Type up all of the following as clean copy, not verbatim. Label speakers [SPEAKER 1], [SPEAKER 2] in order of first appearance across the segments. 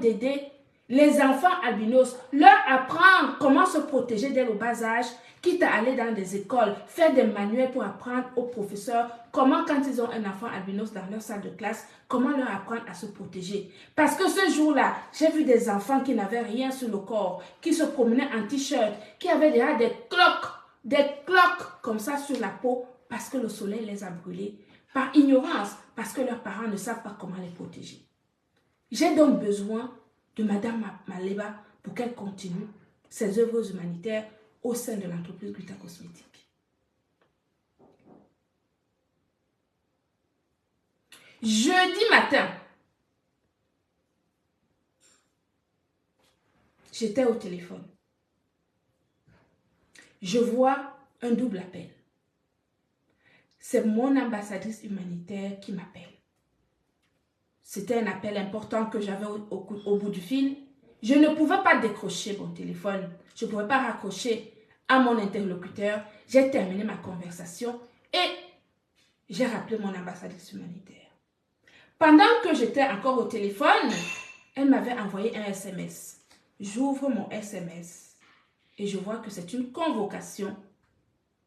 [SPEAKER 1] d'aider les enfants albinos, leur apprendre comment se protéger dès le bas âge, quitte à aller dans des écoles, faire des manuels pour apprendre aux professeurs comment, quand ils ont un enfant albinos dans leur salle de classe, comment leur apprendre à se protéger. Parce que ce jour-là, j'ai vu des enfants qui n'avaient rien sur le corps, qui se promenaient en t-shirt, qui avaient déjà des cloques comme ça sur la peau, parce que le soleil les a brûlés, par ignorance, parce que leurs parents ne savent pas comment les protéger. J'ai donc besoin de Madame Maleba pour qu'elle continue ses œuvres humanitaires au sein de l'entreprise Gluta Cosmétique. Jeudi matin, j'étais au téléphone. Je vois un double appel. C'est mon ambassadrice humanitaire qui m'appelle. C'était un appel important que j'avais au bout du fil. Je ne pouvais pas décrocher mon téléphone. Je ne pouvais pas raccrocher à mon interlocuteur. J'ai terminé ma conversation et j'ai rappelé mon ambassadrice humanitaire. Pendant que j'étais encore au téléphone, elle m'avait envoyé un SMS. J'ouvre mon SMS et je vois que c'est une convocation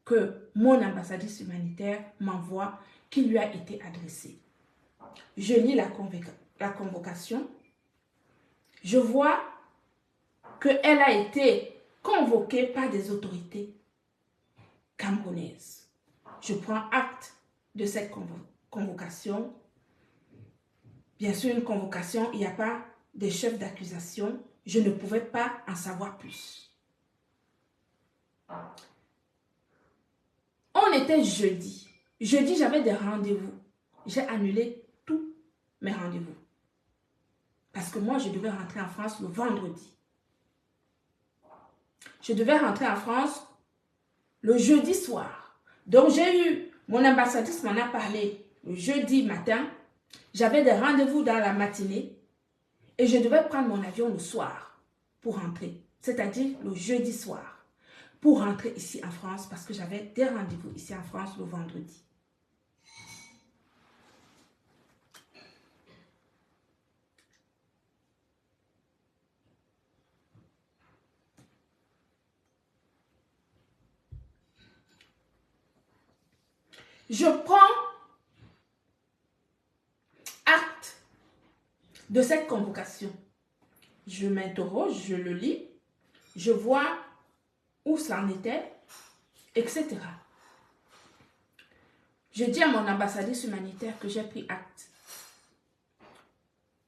[SPEAKER 1] que mon ambassadrice humanitaire m'envoie qui lui a été adressée. Je lis la convocation. Je vois qu'elle a été convoquée par des autorités camerounaises. Je prends acte de cette convocation. Bien sûr, une convocation, il n'y a pas de chef d'accusation. Je ne pouvais pas en savoir plus. On était jeudi. Jeudi, j'avais des rendez-vous. J'ai annulé tous mes rendez-vous. Parce que moi, je devais rentrer en France le vendredi. Je devais rentrer en France le jeudi soir. Donc, j'ai eu, mon ambassadrice m'en a parlé le jeudi matin. J'avais des rendez-vous dans la matinée et je devais prendre mon avion le soir pour rentrer. C'est-à-dire le jeudi soir pour rentrer ici en France parce que j'avais des rendez-vous ici en France le vendredi. Je prends acte de cette convocation. Je m'interroge, je le lis, je vois où ça en était, etc. Je dis à mon ambassadrice humanitaire que j'ai pris acte.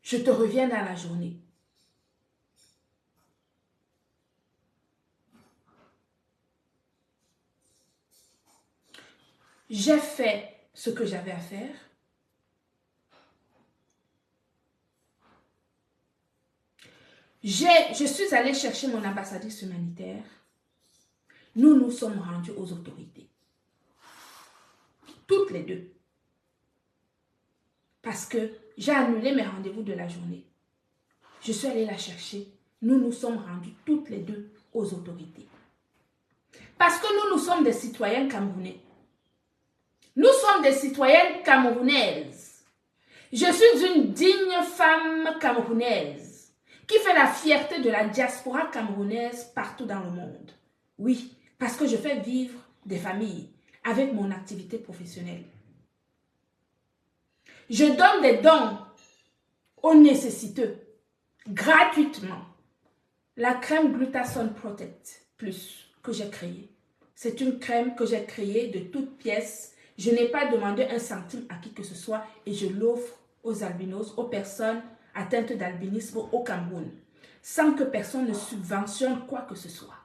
[SPEAKER 1] Je te reviens dans la journée. J'ai fait ce que j'avais à faire. Je suis allée chercher mon ambassadrice humanitaire. Nous nous sommes rendus aux autorités. Toutes les deux. Parce que j'ai annulé mes rendez-vous de la journée. Je suis allée la chercher. Nous nous sommes rendus toutes les deux aux autorités. Parce que nous sommes des citoyens camerounais. Nous sommes des citoyennes camerounaises. Je suis une digne femme camerounaise qui fait la fierté de la diaspora camerounaise partout dans le monde. Oui, parce que je fais vivre des familles avec mon activité professionnelle. Je donne des dons aux nécessiteux gratuitement. La crème Gluta-Sun Protect Plus que j'ai créée. C'est une crème que j'ai créée de toutes pièces. Je n'ai pas demandé un centime à qui que ce soit et je l'offre aux albinos, aux personnes atteintes d'albinisme au Cameroun, sans que personne ne subventionne quoi que ce soit.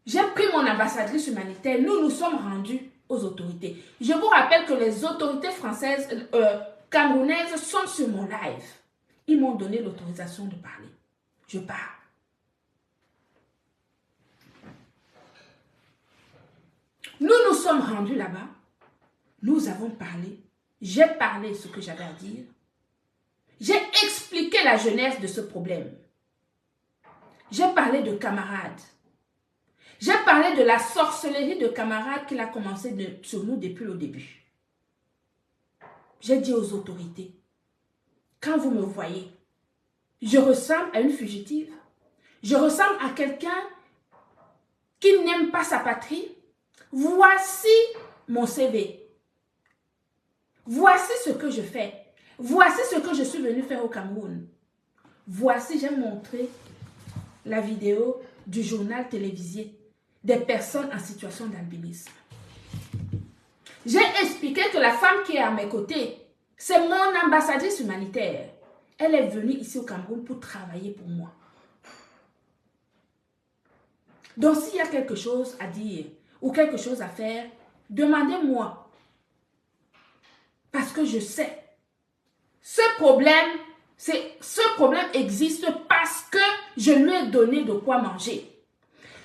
[SPEAKER 1] J'ai pris mon ambassadrice humanitaire, nous nous sommes rendus aux autorités. Je vous rappelle que les autorités françaises, camerounaises sont sur mon live. Ils m'ont donné l'autorisation de parler. Je pars. Nous nous sommes rendus là-bas. Nous avons parlé. J'ai parlé ce que j'avais à dire. J'ai expliqué la genèse de ce problème. J'ai parlé de camarades. J'ai parlé de la sorcellerie de camarades qu'il a commencé sur nous depuis le début. J'ai dit aux autorités, quand vous me voyez je ressemble à une fugitive. Je ressemble à quelqu'un qui n'aime pas sa patrie. Voici mon CV. Voici ce que je fais. Voici ce que je suis venue faire au Cameroun. Voici, j'ai montré la vidéo du journal télévisé des personnes en situation d'albinisme. J'ai expliqué que la femme qui est à mes côtés, c'est mon ambassadrice humanitaire. Elle est venue ici au Cameroun pour travailler pour moi. Donc, s'il y a quelque chose à dire ou quelque chose à faire, demandez-moi. Parce que je sais, ce problème existe parce que je lui ai donné de quoi manger.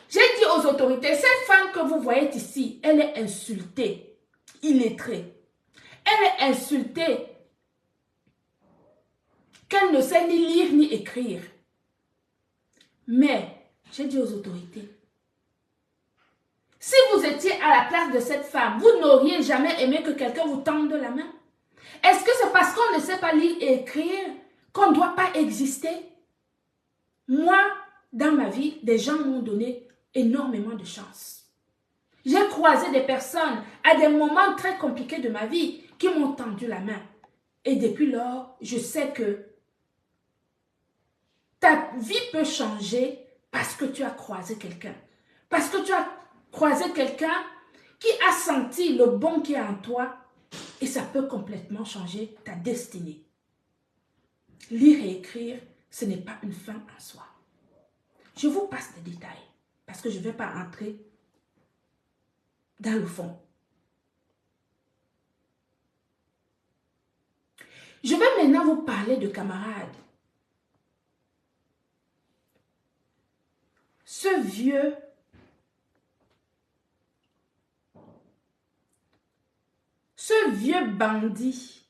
[SPEAKER 1] J'ai dit aux autorités, cette femme que vous voyez ici, elle est insultée, illettrée. Elle est insultée qu'elle ne sait ni lire ni écrire. Mais, j'ai dit aux autorités, si vous étiez à la place de cette femme, vous n'auriez jamais aimé que quelqu'un vous tende la main? Est-ce que c'est parce qu'on ne sait pas lire et écrire qu'on ne doit pas exister? Moi, dans ma vie, des gens m'ont donné énormément de chance. J'ai croisé des personnes à des moments très compliqués de ma vie qui m'ont tendu la main. Et depuis lors, je sais que ta vie peut changer parce que tu as croisé quelqu'un. Parce que tu as croisé quelqu'un qui a senti le bon qui est en toi et ça peut complètement changer ta destinée. Lire et écrire, ce n'est pas une fin en soi. Je vous passe des détails parce que je ne vais pas entrer dans le fond. Je vais maintenant vous parler de camarades. Ce vieux bandit,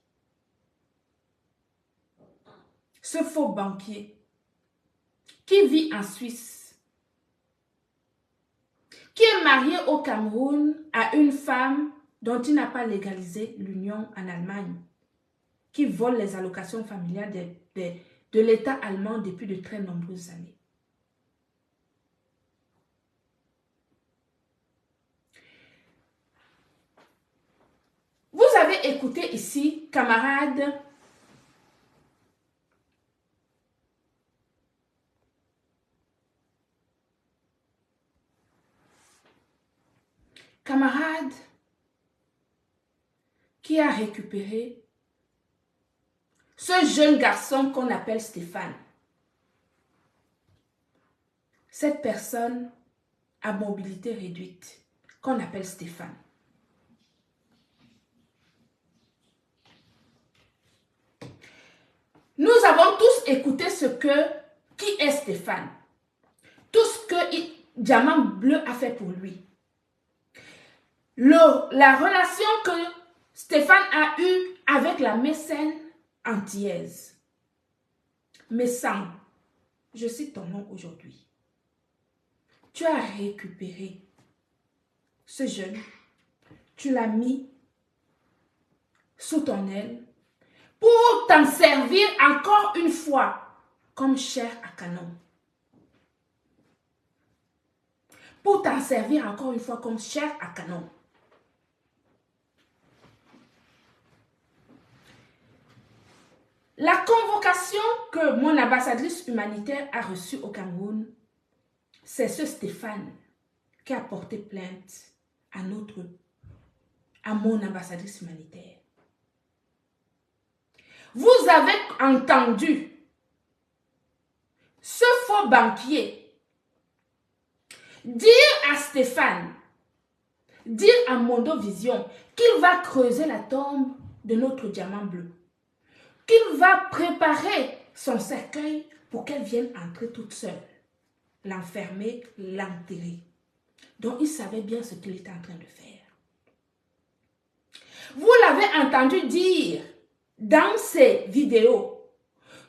[SPEAKER 1] ce faux banquier qui vit en Suisse, qui est marié au Cameroun à une femme dont il n'a pas légalisé l'union en Allemagne, qui vole les allocations familiales de l'État allemand depuis de très nombreuses années. Vous avez écouté ici, camarades, qui a récupéré ce jeune garçon qu'on appelle Stéphane. Cette personne à mobilité réduite qu'on appelle Stéphane. Nous avons tous écouté qui est Stéphane. Tout ce que Diamant Bleu a fait pour lui. La relation que Stéphane a eue avec la mécène antillaise. Messang, je cite ton nom aujourd'hui. Tu as récupéré ce jeune, tu l'as mis sous ton aile pour t'en servir encore une fois comme chair à canon. Pour t'en servir encore une fois comme chair à canon. La convocation que mon ambassadrice humanitaire a reçue au Cameroun, c'est ce Stéphane qui a porté plainte à mon ambassadrice humanitaire. Vous avez entendu ce faux banquier dire à Stéphane, dire à Mondovision qu'il va creuser la tombe de notre Diamant Bleu, qu'il va préparer son cercueil pour qu'elle vienne entrer toute seule, l'enfermer, l'enterrer. Donc il savait bien ce qu'il était en train de faire. Vous l'avez entendu dire dans ces vidéos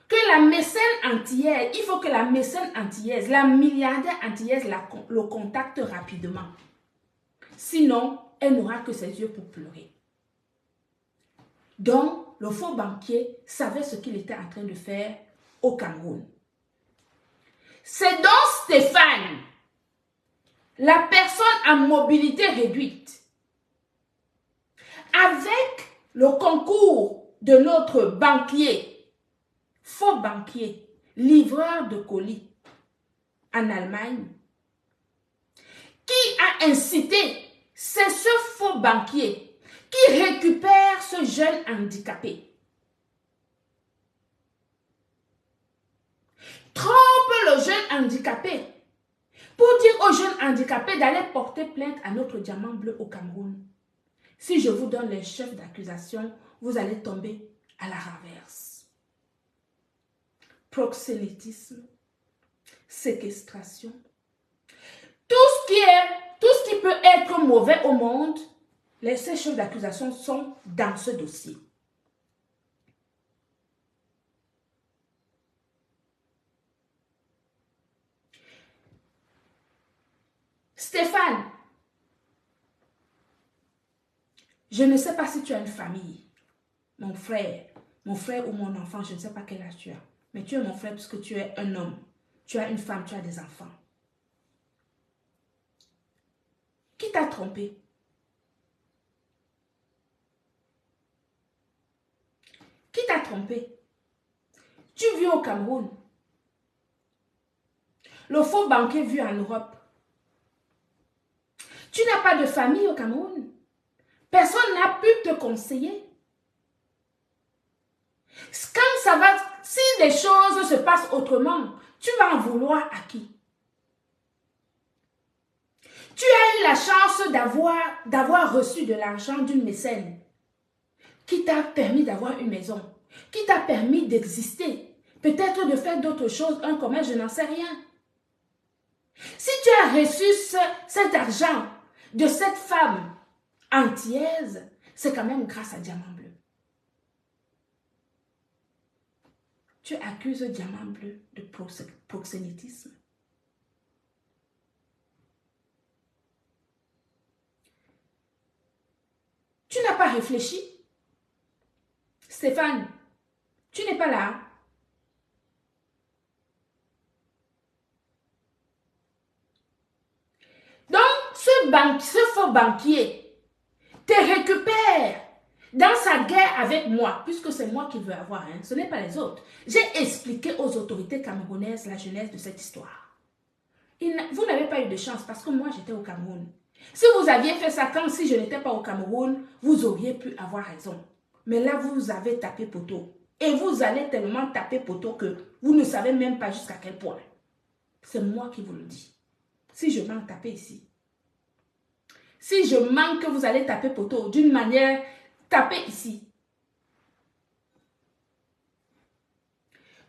[SPEAKER 1] que la mécène antillaise, il faut que la mécène antillaise, la milliardaire antillaise le contacte rapidement. Sinon, elle n'aura que ses yeux pour pleurer. Donc, le faux banquier savait ce qu'il était en train de faire au Cameroun. C'est donc Stéphane, la personne à mobilité réduite, avec le concours de notre banquier, faux banquier, livreur de colis en Allemagne, qui a incité, c'est ce faux banquier qui récupère ce jeune handicapé. Trompe le jeune handicapé pour dire au jeune handicapé d'aller porter plainte à notre diamant bleu au Cameroun. Si je vous donne les chefs d'accusation, vous allez tomber à la renverse. Proxénétisme, séquestration, tout ce qui peut être mauvais au monde, ces chefs d'accusation sont dans ce dossier. Stéphane, je ne sais pas si tu as une famille, mon frère ou mon enfant, je ne sais pas quel âge tu as, mais tu es mon frère puisque tu es un homme, tu as une femme, tu as des enfants. Qui t'a trompé? Qui t'a trompé? Tu vis au Cameroun. Le faux banquier vit en Europe. Tu n'as pas de famille au Cameroun. Personne n'a pu te conseiller. Quand ça va, si les choses se passent autrement, tu vas en vouloir à qui? Tu as eu la chance d'avoir reçu de l'argent d'une mécène qui t'a permis d'avoir une maison, qui t'a permis d'exister, peut-être de faire d'autres choses, un commerce, je n'en sais rien. Si tu as reçu cet argent de cette femme antillaise, c'est quand même grâce à Diamant Bleu. Tu accuses Diamant Bleu de proxénétisme. Tu n'as pas réfléchi. Stéphane, tu n'es pas là. Donc, ce faux banquier te récupère dans sa guerre avec moi, puisque c'est moi qui veux avoir, hein, ce n'est pas les autres. J'ai expliqué aux autorités camerounaises la genèse de cette histoire. Vous n'avez pas eu de chance parce que moi, j'étais au Cameroun. Si vous aviez fait ça quand si je n'étais pas au Cameroun, vous auriez pu avoir raison. Mais là, vous avez tapé poteau. Et vous allez tellement taper poteau que vous ne savez même pas jusqu'à quel point. C'est moi qui vous le dis. Si je manque taper ici. Si je manque que vous allez taper poteau d'une manière, tapez ici.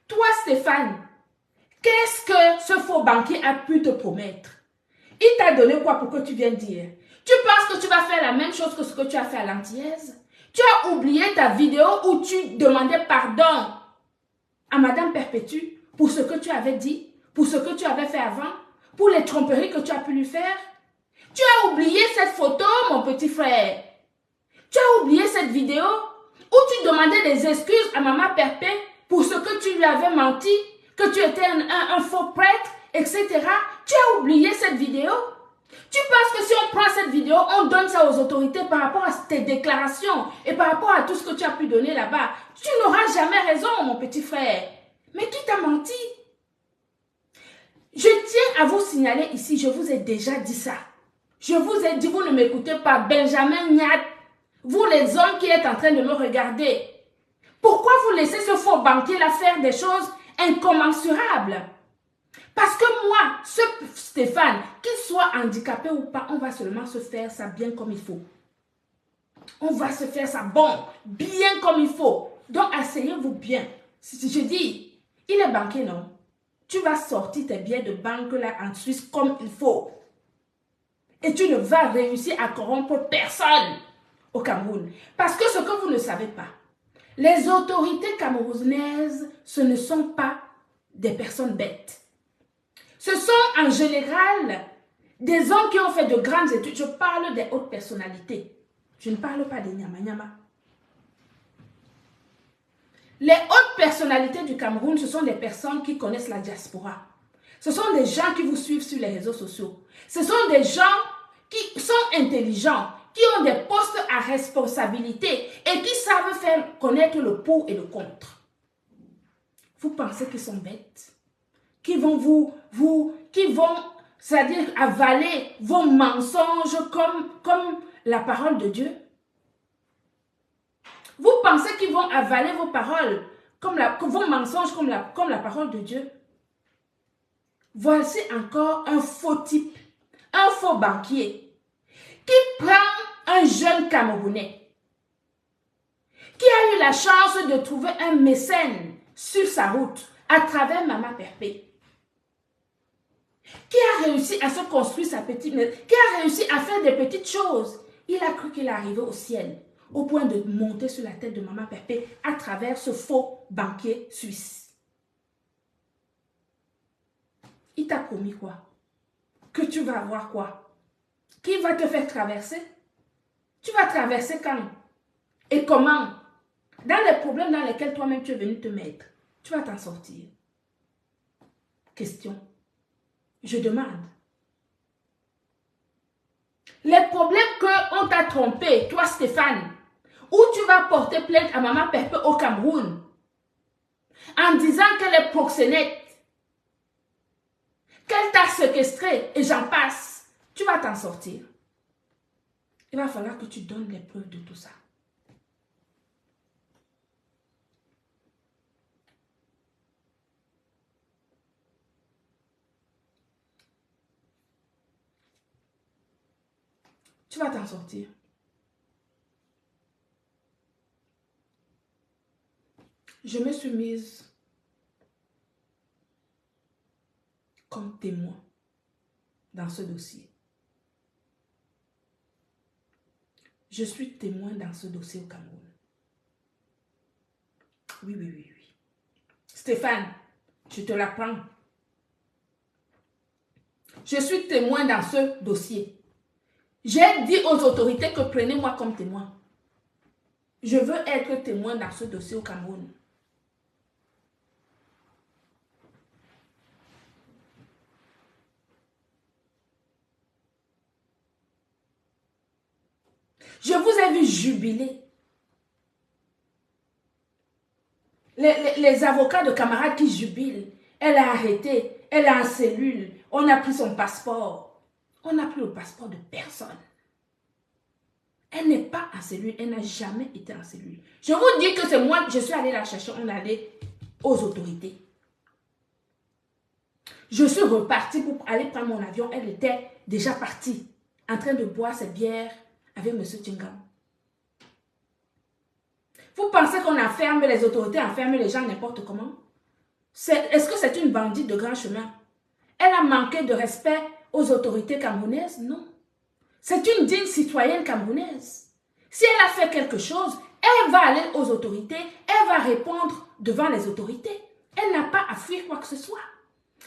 [SPEAKER 1] Toi, Stéphane, qu'est-ce que ce faux banquier a pu te promettre? Il t'a donné quoi pour que tu viennes dire? Tu penses que tu vas faire la même chose que ce que tu as fait à l'antillaise? Tu as oublié ta vidéo où tu demandais pardon à Madame Perpétue pour ce que tu avais dit, pour ce que tu avais fait avant, pour les tromperies que tu as pu lui faire? Tu as oublié cette photo, mon petit frère? Tu as oublié cette vidéo où tu demandais des excuses à Maman Perpé pour ce que tu lui avais menti, que tu étais un faux prêtre, etc. Tu as oublié cette vidéo? Tu penses que si on prend cette vidéo, on donne ça aux autorités par rapport à tes déclarations et par rapport à tout ce que tu as pu donner là-bas? Tu n'auras jamais raison, mon petit frère. Mais qui t'a menti? Je tiens à vous signaler ici, je vous ai déjà dit ça. Je vous ai dit, vous ne m'écoutez pas, Benjamin Nyat, vous les hommes qui êtes en train de me regarder. Pourquoi vous laissez ce faux banquier là faire des choses incommensurables? Parce que moi, ce Stéphane, qu'il soit handicapé ou pas, on va seulement se faire ça bien comme il faut. On va se faire ça bon, bien comme il faut. Donc, asseyez-vous bien. Si je dis, il est banquier, non? Tu vas sortir tes billets de banque là en Suisse comme il faut. Et tu ne vas réussir à corrompre personne au Cameroun. Parce que ce que vous ne savez pas, les autorités camerounaises, ce ne sont pas des personnes bêtes. Ce sont en général des hommes qui ont fait de grandes études. Je parle des hautes personnalités. Je ne parle pas des nyama-nyama. Les hautes personnalités du Cameroun, ce sont des personnes qui connaissent la diaspora. Ce sont des gens qui vous suivent sur les réseaux sociaux. Ce sont des gens qui sont intelligents, qui ont des postes à responsabilité et qui savent faire connaître le pour et le contre. Vous pensez qu'ils sont bêtes? Qui vont c'est-à-dire avaler vos mensonges comme la parole de Dieu? Vous pensez qu'ils vont avaler vos paroles, vos mensonges comme la parole de Dieu? Voici encore un faux type, un faux banquier, qui prend un jeune Camerounais, qui a eu la chance de trouver un mécène sur sa route, à travers Maman Perpé, qui a réussi à se construire sa petite maison, qui a réussi à faire des petites choses. Il a cru qu'il arrivait au ciel, au point de monter sur la tête de Maman Perpé à travers ce faux banquier suisse. Il t'a promis quoi? Que tu vas avoir quoi? Qui va te faire traverser? Tu vas traverser quand? Et comment? Dans les problèmes dans lesquels toi-même tu es venu te mettre, tu vas t'en sortir. Question. Je demande. Les problèmes qu'on t'a trompé, toi Stéphane, où tu vas porter plainte à Maman Perpé au Cameroun, en disant qu'elle est proxénète, qu'elle t'a séquestré, et j'en passe, tu vas t'en sortir. Il va falloir que tu donnes les preuves de tout ça. Tu vas t'en sortir. Je me suis mise comme témoin dans ce dossier. Je suis témoin dans ce dossier au Cameroun. Oui, oui, oui, oui. Stéphane, je te l'apprends. Je suis témoin dans ce dossier. J'ai dit aux autorités que prenez-moi comme témoin. Je veux être témoin dans ce dossier au Cameroun. Je vous ai vu jubiler. Les avocats de camarades qui jubilent. Elle a arrêté. Elle est en cellule. On a pris son passeport. On n'a pris le passeport de personne. Elle n'est pas en cellule. Elle n'a jamais été en cellule. Je vous dis que c'est moi, je suis allée la chercher. On est allé aux autorités. Je suis repartie pour aller prendre mon avion. Elle était déjà partie, en train de boire ses bières avec M. Tingam. Vous pensez qu'on enferme les autorités, enferme les gens n'importe comment? Est-ce que c'est une bandite de grand chemin? Elle a manqué de respect aux autorités camerounaises? Non. C'est une digne citoyenne camerounaise. Si elle a fait quelque chose, elle va aller aux autorités, elle va répondre devant les autorités. Elle n'a pas à fuir quoi que ce soit.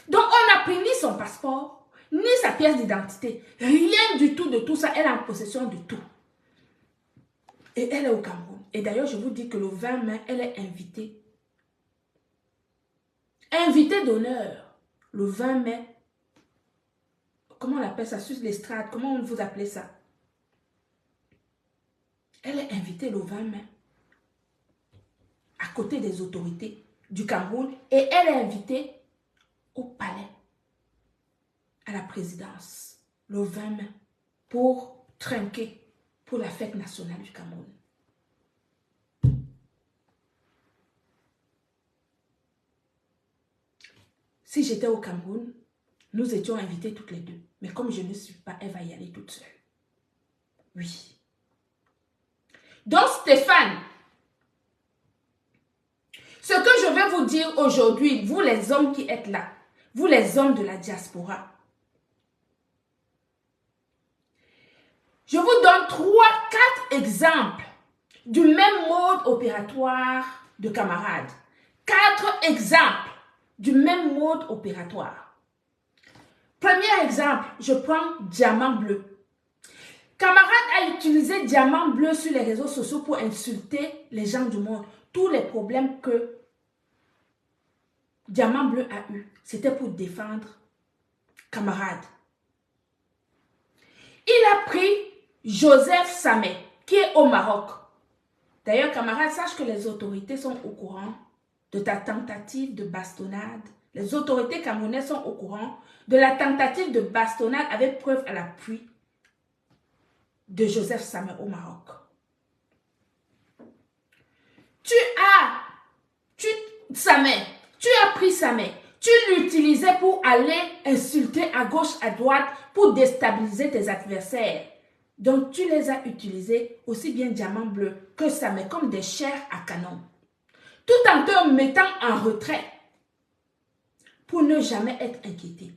[SPEAKER 1] Donc on n'a pris ni son passeport, ni sa pièce d'identité. Rien du tout de tout ça. Elle est en possession de tout. Et elle est au Cameroun. Et d'ailleurs, je vous dis que le 20 mai, elle est invitée. Invitée d'honneur. Le 20 mai. Comment on appelle ça? Sur l'estrade. Comment vous appelez ça? Elle est invitée le 20 mai. À côté des autorités du Cameroun. Et elle est invitée au palais. À la présidence. Le 20 mai. Pour trinquer. Pour la fête nationale du Cameroun. Si j'étais au Cameroun, nous étions invités toutes les deux. Mais comme je ne suis pas, elle va y aller toute seule. Oui. Donc Stéphane, ce que je vais vous dire aujourd'hui, vous les hommes qui êtes là, vous les hommes de la diaspora, je vous donne 3-4 exemples du même mode opératoire de camarades. 4 exemples du même mode opératoire. Premier exemple, je prends Diamant Bleu. Camarade a utilisé Diamant Bleu sur les réseaux sociaux pour insulter les gens du monde. tous les problèmes que Diamant Bleu a eu, c'était pour défendre camarade. Il a pris Joseph Sameh, qui est au Maroc. D'ailleurs, camarade, sache que les autorités sont au courant de ta tentative de bastonnade. Les autorités camerounaises sont au courant de la tentative de bastonnade avec preuve à l'appui de Joseph Sameh au Maroc. Tu as pris Sameh, tu l'utilisais pour aller insulter à gauche, à droite, pour déstabiliser tes adversaires. Donc, tu les as utilisés, aussi bien Diamant Bleu que Sameh, comme des chairs à canon. Tout en te mettant en retrait pour ne jamais être inquiété.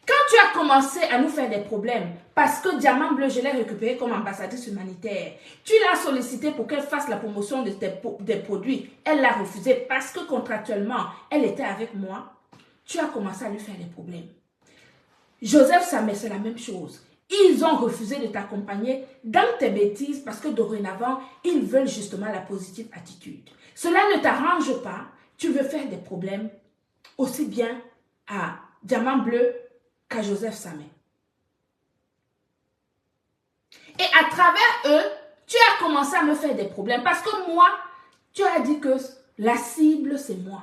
[SPEAKER 1] Quand tu as commencé à nous faire des problèmes, parce que Diamant Bleu, je l'ai récupéré comme ambassadrice humanitaire, tu l'as sollicité pour qu'elle fasse la promotion des produits. Elle l'a refusé parce que contractuellement, elle était avec moi. Tu as commencé à lui faire des problèmes. Joseph Sameh, c'est la même chose. Ils ont refusé de t'accompagner dans tes bêtises parce que dorénavant, ils veulent justement la positive attitude. Cela ne t'arrange pas. Tu veux faire des problèmes aussi bien à Diamant Bleu qu'à Joseph Sameh. Et à travers eux, tu as commencé à me faire des problèmes parce que moi, tu as dit que la cible, c'est moi.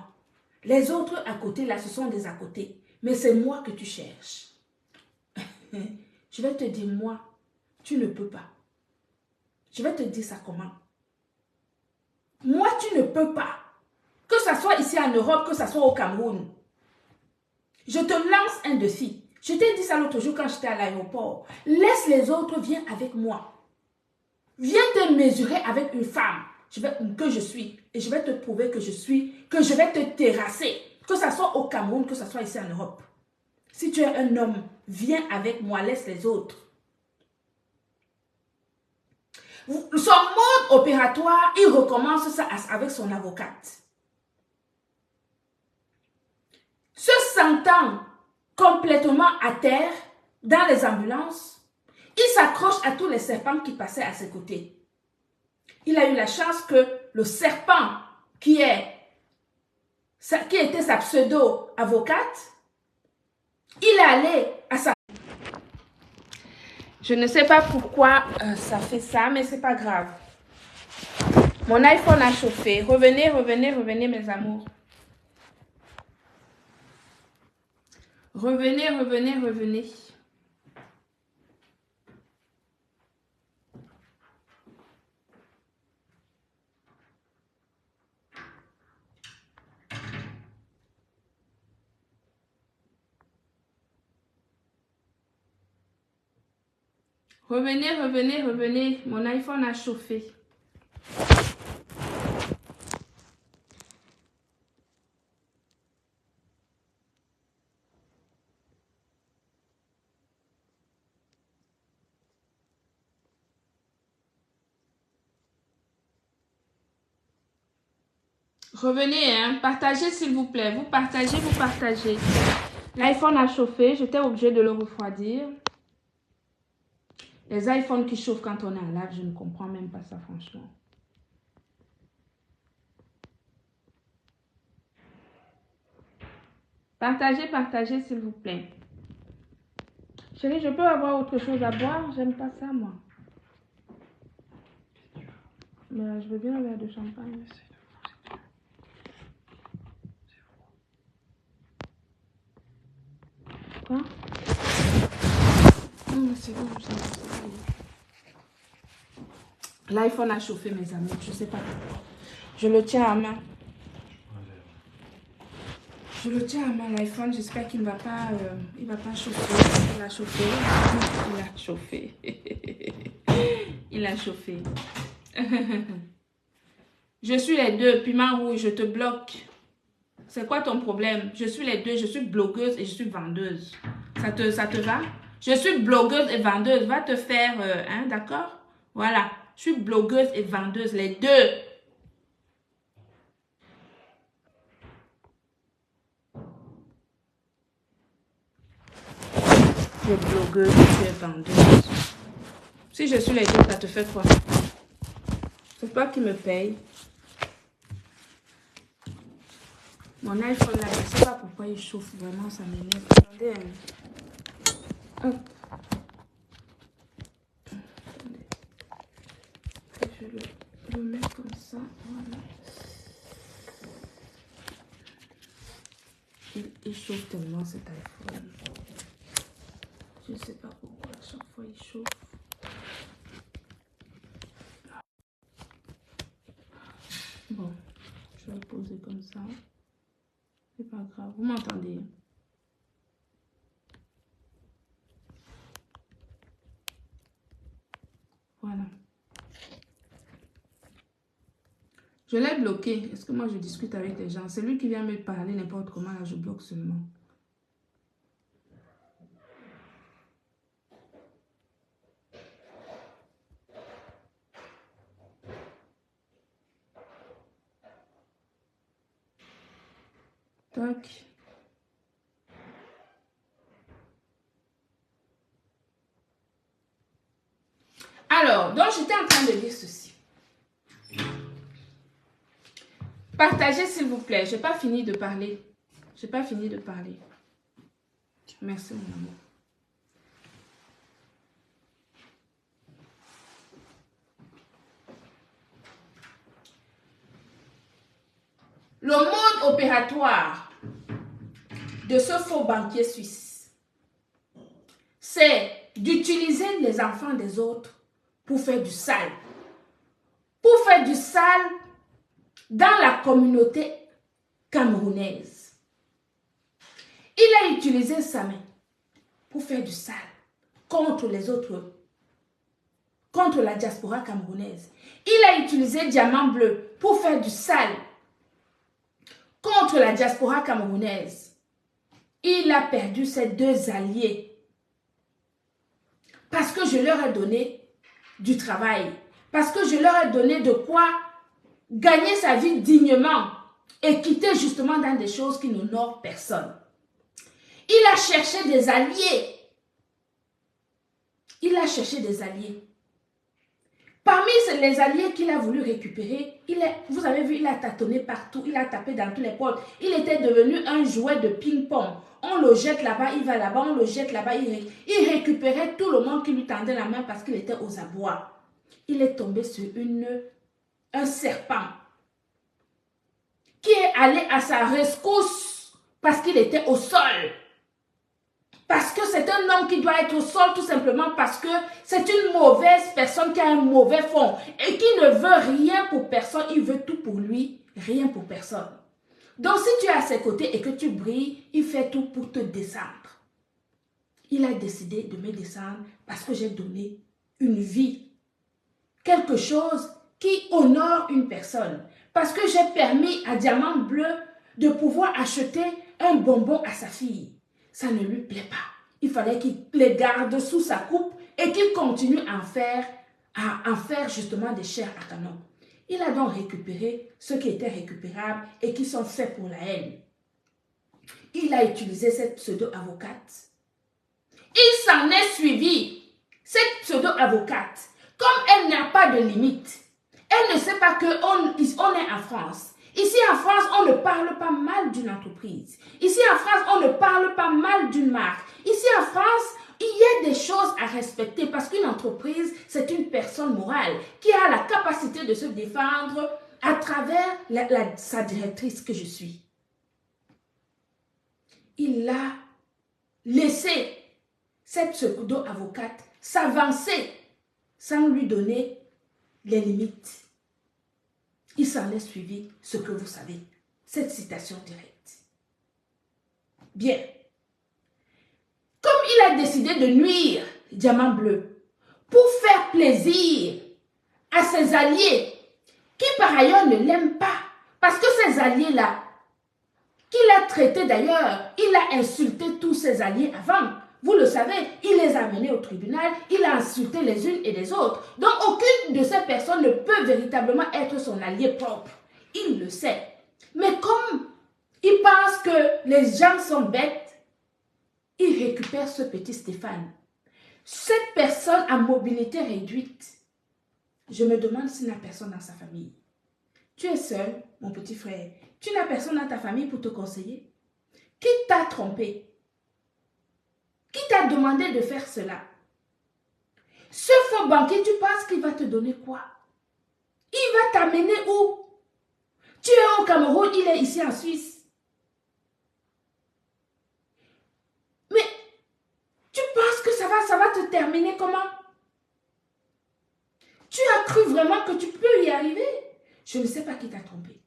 [SPEAKER 1] Les autres à côté, là, ce sont des à côté. Mais c'est moi que tu cherches. Je vais te dire, moi, tu ne peux pas. Je vais te dire ça comment. Moi, tu ne peux pas. Que ce soit ici en Europe, que ce soit au Cameroun. Je te lance un défi. Je t'ai dit ça l'autre jour quand j'étais à l'aéroport. Laisse les autres, viens avec moi. Viens te mesurer avec une femme que je suis. Et je vais te prouver que je vais te terrasser. Que ce soit au Cameroun, que ce soit ici en Europe. Si tu es un homme, viens avec moi, laisse les autres. Son mode opératoire, il recommence ça avec son avocate. Se sentant complètement à terre dans les ambulances, il s'accroche à tous les serpents qui passaient à ses côtés. Il a eu la chance que le serpent qui était sa pseudo-avocate, il est allé à sa... Je ne sais pas pourquoi ça fait ça, mais c'est pas grave. Mon iPhone a chauffé. Revenez, revenez, revenez, mes amours. Revenez, revenez, revenez. Revenez, revenez, revenez. Mon iPhone a chauffé. Revenez, hein. Partagez s'il vous plaît. Vous partagez, vous partagez. L'iPhone a chauffé. J'étais obligée de le refroidir. Les iPhones qui chauffent quand on est en live, je ne comprends même pas ça, franchement. Partagez, partagez, s'il vous plaît. Chérie, je peux avoir autre chose à boire? J'aime pas ça, moi. Mais je veux bien un verre de champagne. Quoi? Non, c'est bon, c'est bon. L'iPhone a chauffé, mes amis. Je ne sais pas pourquoi. Je le tiens à main. Je le tiens à main, l'iPhone. J'espère qu'il ne va pas, chauffer. Il a chauffé. Il a chauffé. Il a chauffé. Je suis les deux. Piment rouge, je te bloque. C'est quoi ton problème? Je suis les deux. Je suis blogueuse et je suis vendeuse. Ça te va? Je suis blogueuse et vendeuse. Va te faire, hein, d'accord? Voilà. Je suis blogueuse et vendeuse, les deux. Tu es blogueuse et tu es vendeuse. Si je suis les deux, ça te fait quoi? C'est pas qu'il me paye. Mon iPhone là, je ne sais pas pourquoi il chauffe vraiment, ça m'énerve. Attendez. Hop. Je le mets comme ça. Voilà. Il chauffe tellement cet iPhone. Je ne sais pas pourquoi à chaque fois il chauffe. Bon, je vais le poser comme ça. C'est pas grave. Vous m'entendez? Voilà. Je l'ai bloqué. Est-ce que moi je discute avec les gens? C'est lui qui vient me parler n'importe comment. Là, je bloque seulement. Tac. Alors, donc j'étais en train de dire ceci. Partagez s'il vous plaît. Je n'ai pas fini de parler. Je n'ai pas fini de parler. Merci mon amour. Le mode opératoire de ce faux banquier suisse, c'est d'utiliser les enfants des autres pour faire du sale. Pour faire du sale dans la communauté camerounaise. Il a utilisé sa main pour faire du sale contre les autres, contre la diaspora camerounaise. Il a utilisé Diamant Bleu pour faire du sale contre la diaspora camerounaise. Il a perdu ses deux alliés parce que je leur ai donné du travail, parce que je leur ai donné de quoi gagner sa vie dignement et quitter justement dans des choses qui n'honorent personne. Il a cherché des alliés. Il a cherché des alliés. Parmi les alliés qu'il a voulu récupérer, vous avez vu, il a tâtonné partout, il a tapé dans tous les portes. Il était devenu un jouet de ping-pong. On le jette là-bas, il va là-bas, on le jette là-bas, il récupérait tout le monde qui lui tendait la main parce qu'il était aux abois. Il est tombé sur un serpent qui est allé à sa rescousse parce qu'il était au sol. Parce que c'est un homme qui doit être au sol tout simplement parce que c'est une mauvaise personne qui a un mauvais fond et qui ne veut rien pour personne, il veut tout pour lui, rien pour personne. Donc si tu es à ses côtés et que tu brilles, il fait tout pour te descendre. Il a décidé de me descendre parce que j'ai donné une vie, quelque chose qui honore une personne. Parce que j'ai permis à Diamant Bleu de pouvoir acheter un bonbon à sa fille. Ça ne lui plaît pas. Il fallait qu'il les garde sous sa coupe et qu'il continue à en faire justement des chairs à canon. Il a donc récupéré ce qui était récupérable et qui sont faits pour la haine. Il a utilisé cette pseudo-avocate. Il s'en est suivi. Cette pseudo-avocate, comme elle n'a pas de limite, elle ne sait pas qu'on est en France. Ici en France, on ne parle pas mal d'une entreprise. Ici en France, on ne parle pas mal d'une marque. Ici en France, il y a des choses à respecter parce qu'une entreprise, c'est une personne morale qui a la capacité de se défendre à travers sa directrice que je suis. Il a laissé cette pseudo-avocate s'avancer sans lui donner les limites. Il s'en est suivi ce que vous savez, cette citation directe. Bien. Comme il a décidé de nuire Diamant Bleu pour faire plaisir à ses alliés qui par ailleurs ne l'aiment pas, parce que ces alliés-là, qu'il a traités d'ailleurs, il a insulté tous ses alliés avant. Vous le savez, il les a menés au tribunal, il a insulté les unes et les autres. Donc, aucune de ces personnes ne peut véritablement être son allié propre. Il le sait. Mais comme il pense que les gens sont bêtes, il récupère ce petit Stéphane. Cette personne à mobilité réduite, Je me demande s'il n'a personne dans sa famille. Tu es seul, mon petit frère. Tu n'as personne dans ta famille pour te conseiller. Qui t'a trompé? Qui t'a demandé de faire cela? Ce faux banquier, tu penses qu'il va te donner quoi? Il va t'amener où? Tu es au Cameroun, il est ici en Suisse. Mais tu penses que ça va te terminer comment? Tu as cru vraiment que tu peux y arriver? Je ne sais pas qui t'a trompé.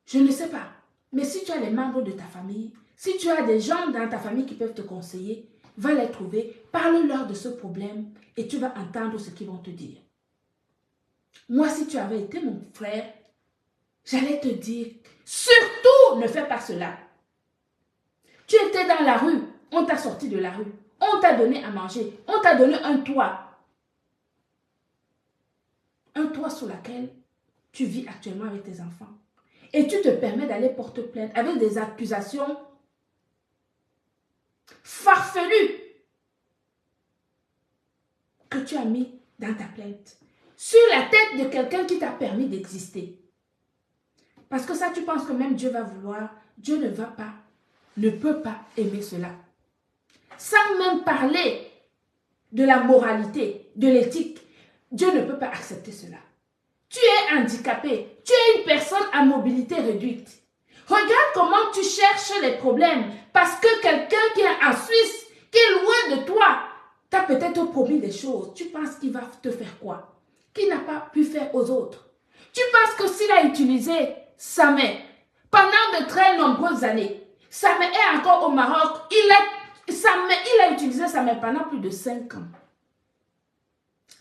[SPEAKER 1] Je ne sais pas. Mais si tu as les membres de ta famille, si tu as des gens dans ta famille qui peuvent te conseiller, va les trouver, parle-leur de ce problème et tu vas entendre ce qu'ils vont te dire. Moi, si tu avais été mon frère, j'allais te dire, surtout ne fais pas cela. Tu étais dans la rue, on t'a sorti de la rue, on t'a donné à manger, on t'a donné un toit. Un toit sous lequel tu vis actuellement avec tes enfants. Et tu te permets d'aller porter plainte avec des accusations farfelues que tu as mis dans ta plainte. Sur la tête de quelqu'un qui t'a permis d'exister. Parce que ça, tu penses que même Dieu va vouloir. Dieu ne va pas, ne peut pas aimer cela. Sans même parler de la moralité, de l'éthique, Dieu ne peut pas accepter cela. Tu es handicapé, tu es une personne à mobilité réduite. Regarde comment tu cherches les problèmes parce que quelqu'un qui est en Suisse, qui est loin de toi, t'a peut-être promis des choses. Tu penses qu'il va te faire quoi? Qu'il n'a pas pu faire aux autres. Tu penses que s'il a utilisé sa main pendant de très nombreuses années, sa main est encore au Maroc, il a utilisé sa main pendant plus de 5 ans.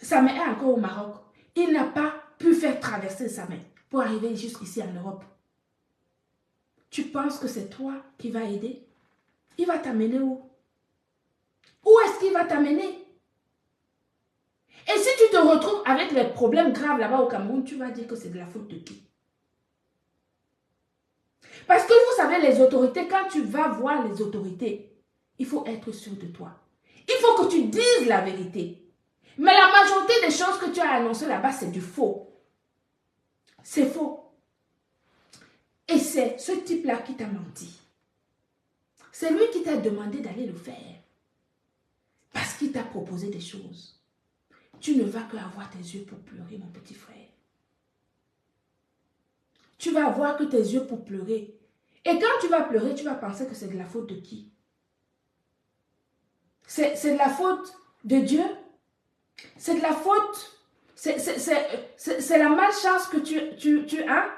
[SPEAKER 1] Sa main est encore au Maroc. Il n'a pas pu faire traverser sa main pour arriver jusqu'ici en Europe. Tu penses que c'est toi qui va aider? Il va t'amener où? Où est-ce qu'il va t'amener? Et si tu te retrouves avec des problèmes graves là-bas au Cameroun, tu vas dire que c'est de la faute de qui? Parce que vous savez, les autorités, quand tu vas voir les autorités, il faut être sûr de toi. Il faut que tu dises la vérité. Mais la majorité des choses que tu as annoncées là-bas, c'est du faux. C'est faux. Et c'est ce type-là qui t'a menti. C'est lui qui t'a demandé d'aller le faire. Parce qu'il t'a proposé des choses. Tu ne vas que avoir tes yeux pour pleurer, mon petit frère. Tu vas avoir que tes yeux pour pleurer. Et quand tu vas pleurer, tu vas penser que c'est de la faute de qui? C'est de la faute de Dieu? C'est de la faute? C'est la malchance que tu as?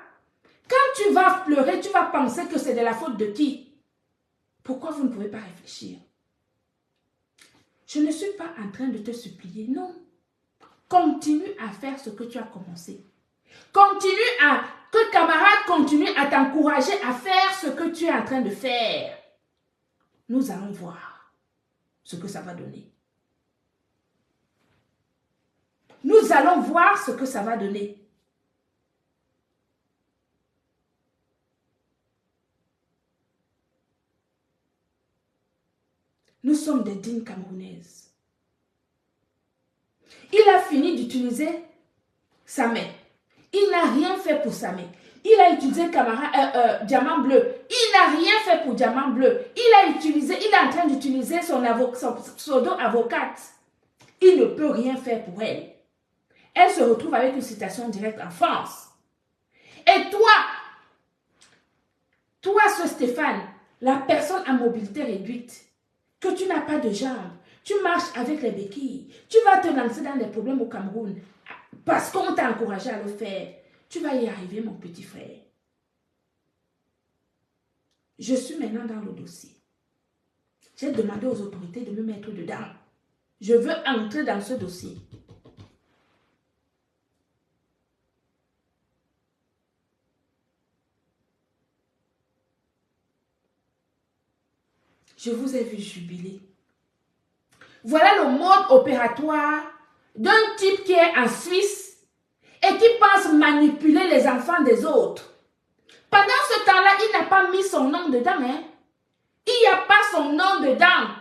[SPEAKER 1] Quand tu vas pleurer, tu vas penser que c'est de la faute de qui? Pourquoi vous ne pouvez pas réfléchir? Je ne suis pas en train de te supplier, non. Continue à faire ce que tu as commencé. Que camarades continuent à t'encourager à faire ce que tu es en train de faire. Nous allons voir ce que ça va donner. Nous allons voir ce que ça va donner. Nous sommes des dignes Camerounaises. Il a fini d'utiliser sa main. Il n'a rien fait pour sa main. Il a utilisé diamant bleu. Il n'a rien fait pour diamant bleu. Il est en train d'utiliser son pseudo-avocate. Il ne peut rien faire pour elle. Elle se retrouve avec une citation directe en France. Et toi, ce Stéphane, la personne à mobilité réduite, que tu n'as pas de jambes, tu marches avec les béquilles, tu vas te lancer dans des problèmes au Cameroun parce qu'on t'a encouragé à le faire. Tu vas y arriver, mon petit frère. Je suis maintenant dans le dossier. J'ai demandé aux autorités de me mettre dedans. Je veux entrer dans ce dossier. Je vous ai vu jubiler. Voilà le mode opératoire d'un type qui est en Suisse et qui pense manipuler les enfants des autres. Pendant ce temps-là, il n'a pas mis son nom dedans. Hein? Il n'y a pas son nom dedans.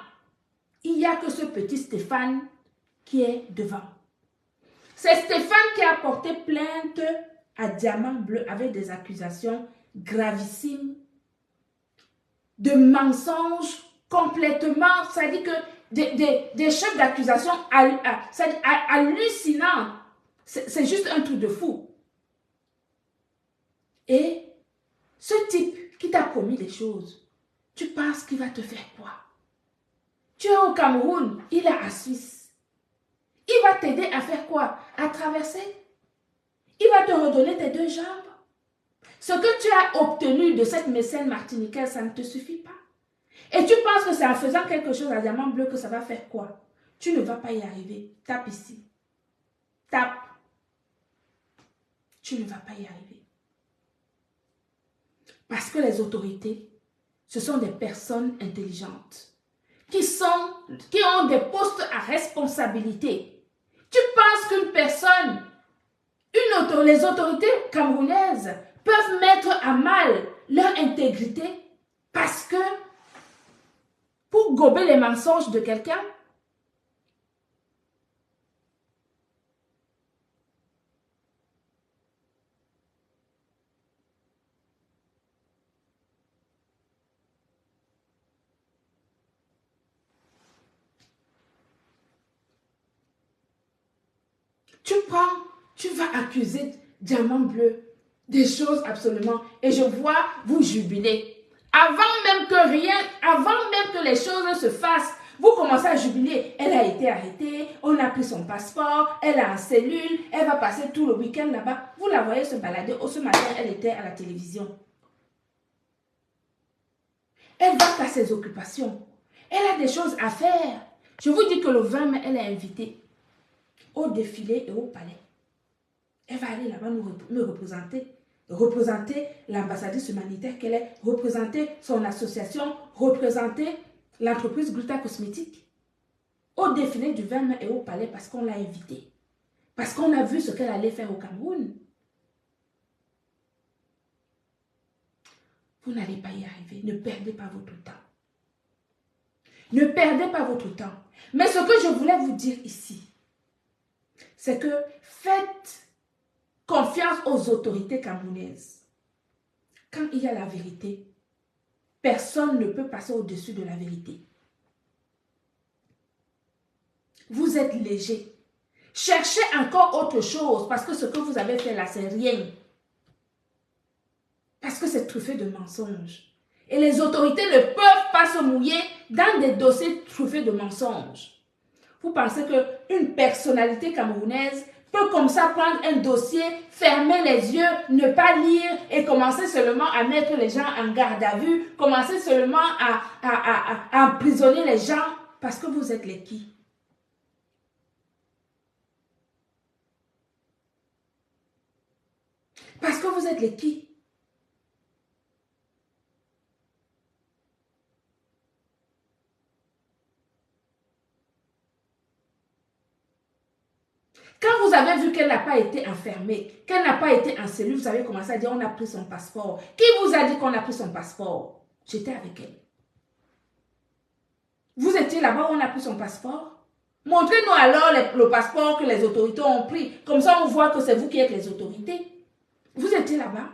[SPEAKER 1] Il n'y a que ce petit Stéphane qui est devant. C'est Stéphane qui a porté plainte à Diamant Bleu avec des accusations gravissimes de mensonges complètement, ça dit que des chefs d'accusation hallucinants. C'est juste un truc de fou. Et ce type qui t'a promis des choses, tu penses qu'il va te faire quoi? Tu es au Cameroun, il est à Suisse. Il va t'aider à faire quoi? À traverser? Il va te redonner tes deux jambes? Ce que tu as obtenu de cette mécène martiniquaise, ça ne te suffit pas. Et tu penses que c'est en faisant quelque chose à Diamant Bleu que ça va faire quoi? Tu ne vas pas y arriver. Tape ici. Tape. Tu ne vas pas y arriver. Parce que les autorités, ce sont des personnes intelligentes qui ont des postes à responsabilité. Tu penses qu'une personne, les autorités camerounaises peuvent mettre à mal leur intégrité parce que pour gober les mensonges de quelqu'un? Tu vas accuser Diamant Bleu des choses absolument, et je vois vous jubiler. Avant même que les choses se fassent, vous commencez à jubiler. Elle a été arrêtée, on a pris son passeport, elle est en cellule, elle va passer tout le week-end là-bas. Vous la voyez se balader. Oh, ce matin, elle était à la télévision. Elle va à ses occupations. Elle a des choses à faire. Je vous dis que le 20 mai, elle est invitée au défilé et au palais. Elle va aller là-bas me représenter l'ambassadrice humanitaire qu'elle est, représenter son association, représenter l'entreprise Gluta Cosmétique au défilé du 20 mai et au palais parce qu'on l'a invitée. Parce qu'on a vu ce qu'elle allait faire au Cameroun. Vous n'allez pas y arriver. Ne perdez pas votre temps. Ne perdez pas votre temps. Mais ce que je voulais vous dire ici, c'est que faites confiance aux autorités camerounaises. Quand il y a la vérité, personne ne peut passer au-dessus de la vérité. Vous êtes léger. Cherchez encore autre chose parce que ce que vous avez fait là, c'est rien. Parce que c'est truffé de mensonges. Et les autorités ne peuvent pas se mouiller dans des dossiers truffés de mensonges. Vous pensez qu'une personnalité camerounaise peut comme ça prendre un dossier, fermer les yeux, ne pas lire et commencer seulement à mettre les gens en garde à vue, commencer seulement à emprisonner les gens parce que vous êtes les qui? Parce que vous êtes les qui? Quand vous avez vu qu'elle n'a pas été enfermée, qu'elle n'a pas été en cellule, vous avez commencé à dire on a pris son passeport. Qui vous a dit qu'on a pris son passeport? J'étais avec elle. Vous étiez là-bas où on a pris son passeport? Montrez-nous alors le passeport que les autorités ont pris. Comme ça, on voit que c'est vous qui êtes les autorités. Vous étiez là-bas?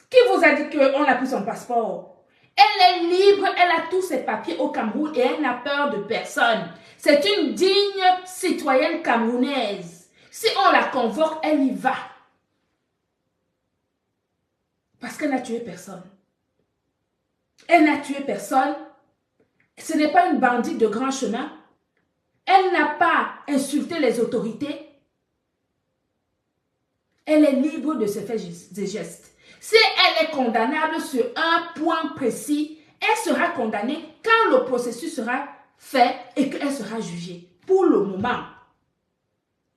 [SPEAKER 1] Qui vous a dit qu'on a pris son passeport? Elle est libre, elle a tous ses papiers au Cameroun et elle n'a peur de personne. C'est une digne citoyenne camerounaise. Si on la convoque, elle y va. Parce qu'elle n'a tué personne. Elle n'a tué personne. Ce n'est pas une bandite de grand chemin. Elle n'a pas insulté les autorités. Elle est libre de se faire des gestes. Si elle est condamnable sur un point précis, elle sera condamnée quand le processus sera fait et qu'elle sera jugée. Pour le moment,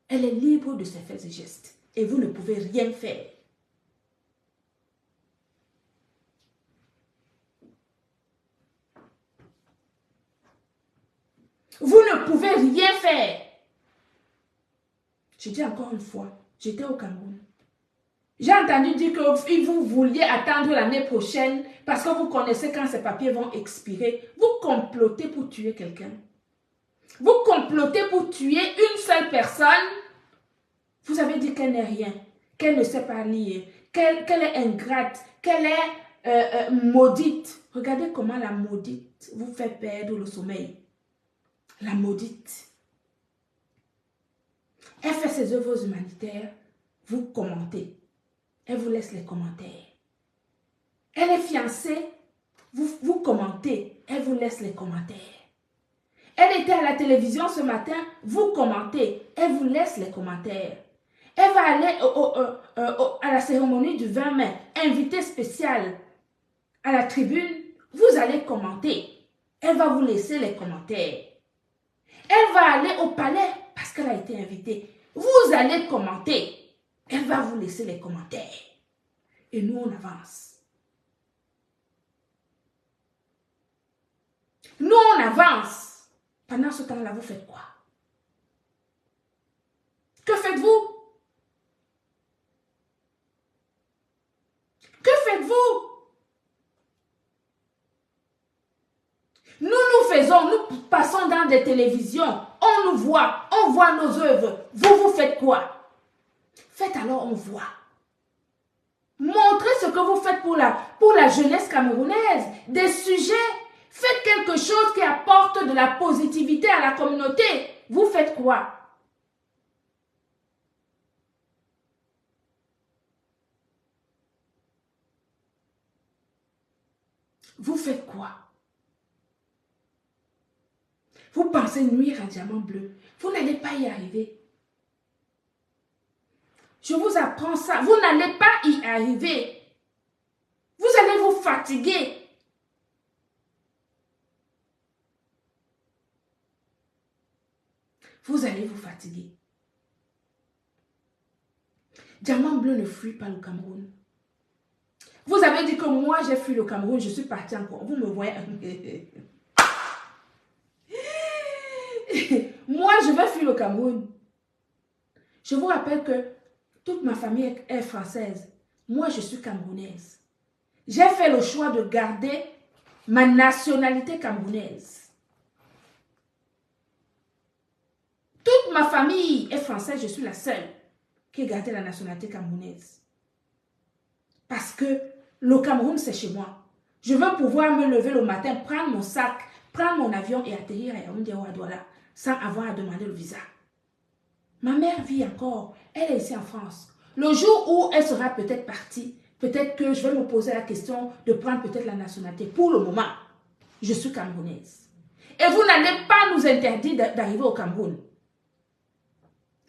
[SPEAKER 1] elle est libre de se faire des gestes. Et vous ne pouvez rien faire. Vous ne pouvez rien faire. Je dis encore une fois, j'étais au Cameroun. J'ai entendu dire que vous vouliez attendre l'année prochaine parce que vous connaissez quand ces papiers vont expirer. Vous complotez pour tuer quelqu'un. Vous complotez pour tuer une seule personne Vous avez dit qu'elle n'est rien, qu'elle ne sait pas lire, qu'elle est ingrate, qu'elle est maudite. Regardez comment la maudite vous fait perdre le sommeil. La maudite. Elle fait ses œuvres humanitaires, vous commentez. Elle vous laisse les commentaires. Elle est fiancée, vous commentez. Elle vous laisse les commentaires. Elle était à la télévision ce matin, vous commentez. Elle vous laisse les commentaires. Elle va aller à la cérémonie du 20 mai, invitée spéciale à la tribune, vous allez commenter. Elle va vous laisser les commentaires. Elle va aller au palais parce qu'elle a été invitée. Vous allez commenter. Elle va vous laisser les commentaires. Et nous, on avance. Nous, on avance. Pendant ce temps-là, vous faites quoi? Que faites-vous? Que faites-vous? Nous faisons, nous passons dans des télévisions, on nous voit, on voit nos œuvres. Vous faites quoi? Faites alors, on voit. Montrez ce que vous faites pour la jeunesse camerounaise, des sujets. Faites quelque chose qui apporte de la positivité à la communauté. Vous faites quoi? Vous faites quoi? Vous pensez nuire à Diamant Bleu. Vous n'allez pas y arriver. Je vous apprends ça. Vous n'allez pas y arriver. Vous allez vous fatiguer. Vous allez vous fatiguer. Diamant Bleu ne fuit pas le Cameroun. Vous avez dit que moi, j'ai fui le Cameroun. Je suis partie encore. Vous me voyez. Moi, je vais fuir le Cameroun. Je vous rappelle que toute ma famille est française. Moi, je suis camerounaise. J'ai fait le choix de garder ma nationalité camerounaise. Toute ma famille est française. Je suis la seule qui a gardé la nationalité camerounaise. Parce que le Cameroun, c'est chez moi. Je veux pouvoir me lever le matin, prendre mon sac, prendre mon avion et atterrir à Yaoundé ou à Douala sans avoir à demander le visa. Ma mère vit encore. Elle est ici en France. Le jour où elle sera peut-être partie, peut-être que je vais me poser la question de prendre peut-être la nationalité. Pour le moment, je suis camerounaise. Et vous n'allez pas nous interdire d'arriver au Cameroun.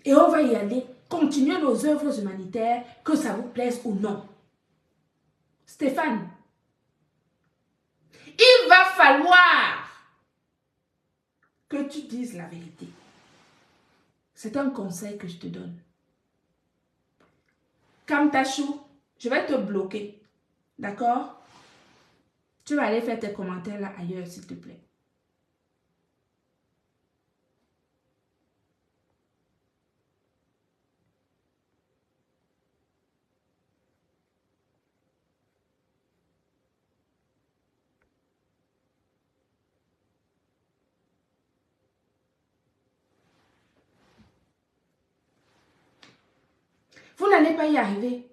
[SPEAKER 1] Et on va y aller, continuer nos œuvres humanitaires, que ça vous plaise ou non. Stéphane, il va falloir que tu dises la vérité. C'est un conseil que je te donne. Kamtachou, je vais te bloquer. D'accord? Tu vas aller faire tes commentaires là ailleurs, s'il te plaît. Vous n'allez pas y arriver.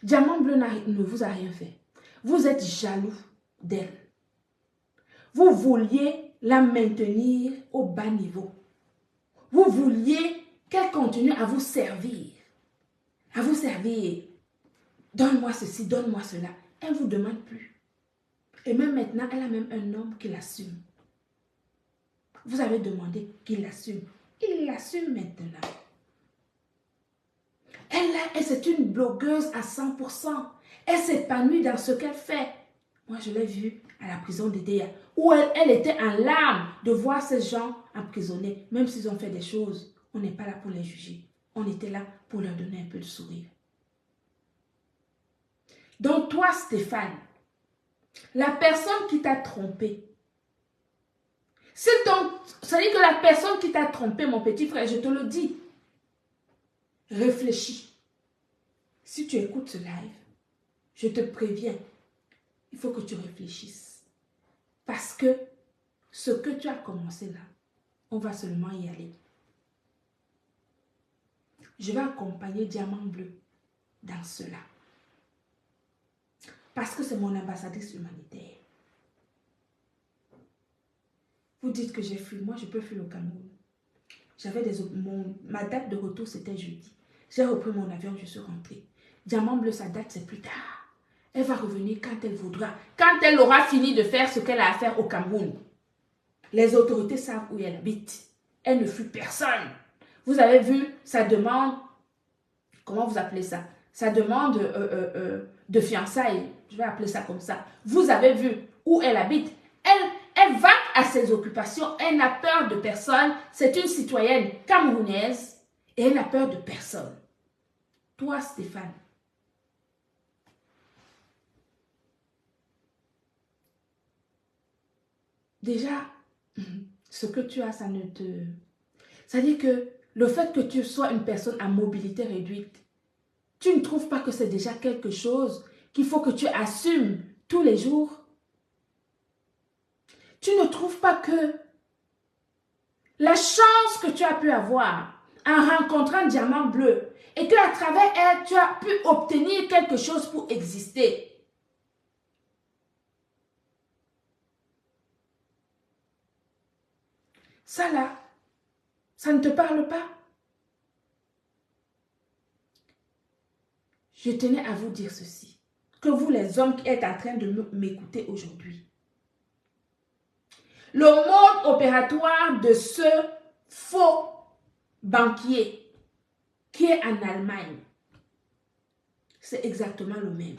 [SPEAKER 1] Diamant Bleu ne vous a rien fait. Vous êtes jaloux d'elle. Vous vouliez la maintenir au bas niveau. Vous vouliez qu'elle continue à vous servir. À vous servir. Donne-moi ceci, donne-moi cela. Elle ne vous demande plus. Et même maintenant, elle a même un homme qui l'assume. Vous avez demandé qu'il l'assume. Il l'assume maintenant. Elle c'est une blogueuse à 100%. Elle s'épanouit dans ce qu'elle fait. Moi, je l'ai vue à la prison d'Edea, où elle était en larmes de voir ces gens emprisonnés. Même s'ils ont fait des choses, on n'est pas là pour les juger. On était là pour leur donner un peu de sourire. Donc toi, Stéphane, la personne qui t'a trompé, c'est-à-dire que la personne qui t'a trompé, mon petit frère, je te le dis, réfléchis. Si tu écoutes ce live, je te préviens, il faut que tu réfléchisses. Parce que ce que tu as commencé là, on va seulement y aller. je vais accompagner Diamant Bleu dans cela. Parce que c'est mon ambassadrice humanitaire. Vous dites que j'ai fui. Moi, je peux fuir au Cameroun. Ma date de retour, c'était jeudi. J'ai repris mon avion, je suis rentrée. Diamant Bleu, sa date, c'est plus tard. Elle va revenir quand elle voudra. Quand elle aura fini de faire ce qu'elle a à faire au Cameroun. Les autorités savent où elle habite. Elle ne fuit personne. Vous avez vu sa demande, comment vous appelez ça? Sa demande de fiançailles. Je vais appeler ça comme ça. Vous avez vu où elle habite. Elle va à ses occupations. Elle n'a peur de personne. C'est une citoyenne camerounaise et elle n'a peur de personne. Toi, Stéphane, déjà, ce que tu as, ça ne te... Ça dit que le fait que tu sois une personne à mobilité réduite, tu ne trouves pas que c'est déjà quelque chose qu'il faut que tu assumes tous les jours? Tu ne trouves pas que la chance que tu as pu avoir en rencontrant Diamant Bleu et qu'à travers elle, tu as pu obtenir quelque chose pour exister? Ça là, ça ne te parle pas? Je tenais à vous dire ceci, que vous les hommes qui êtes en train de m'écouter aujourd'hui, le mode opératoire de ce faux banquier qui est en Allemagne, c'est exactement le même.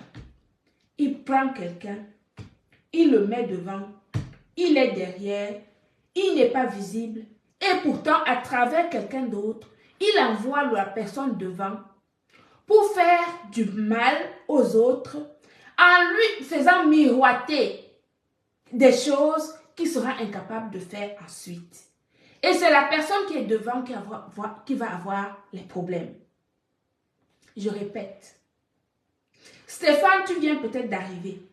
[SPEAKER 1] Il prend quelqu'un, il le met devant, il est derrière, il n'est pas visible et pourtant à travers quelqu'un d'autre, il envoie la personne devant pour faire du mal aux autres en lui faisant miroiter des choses qu'il sera incapable de faire ensuite. Et c'est la personne qui est devant qui va avoir les problèmes. Je répète, Stéphane, tu viens peut-être d'arriver.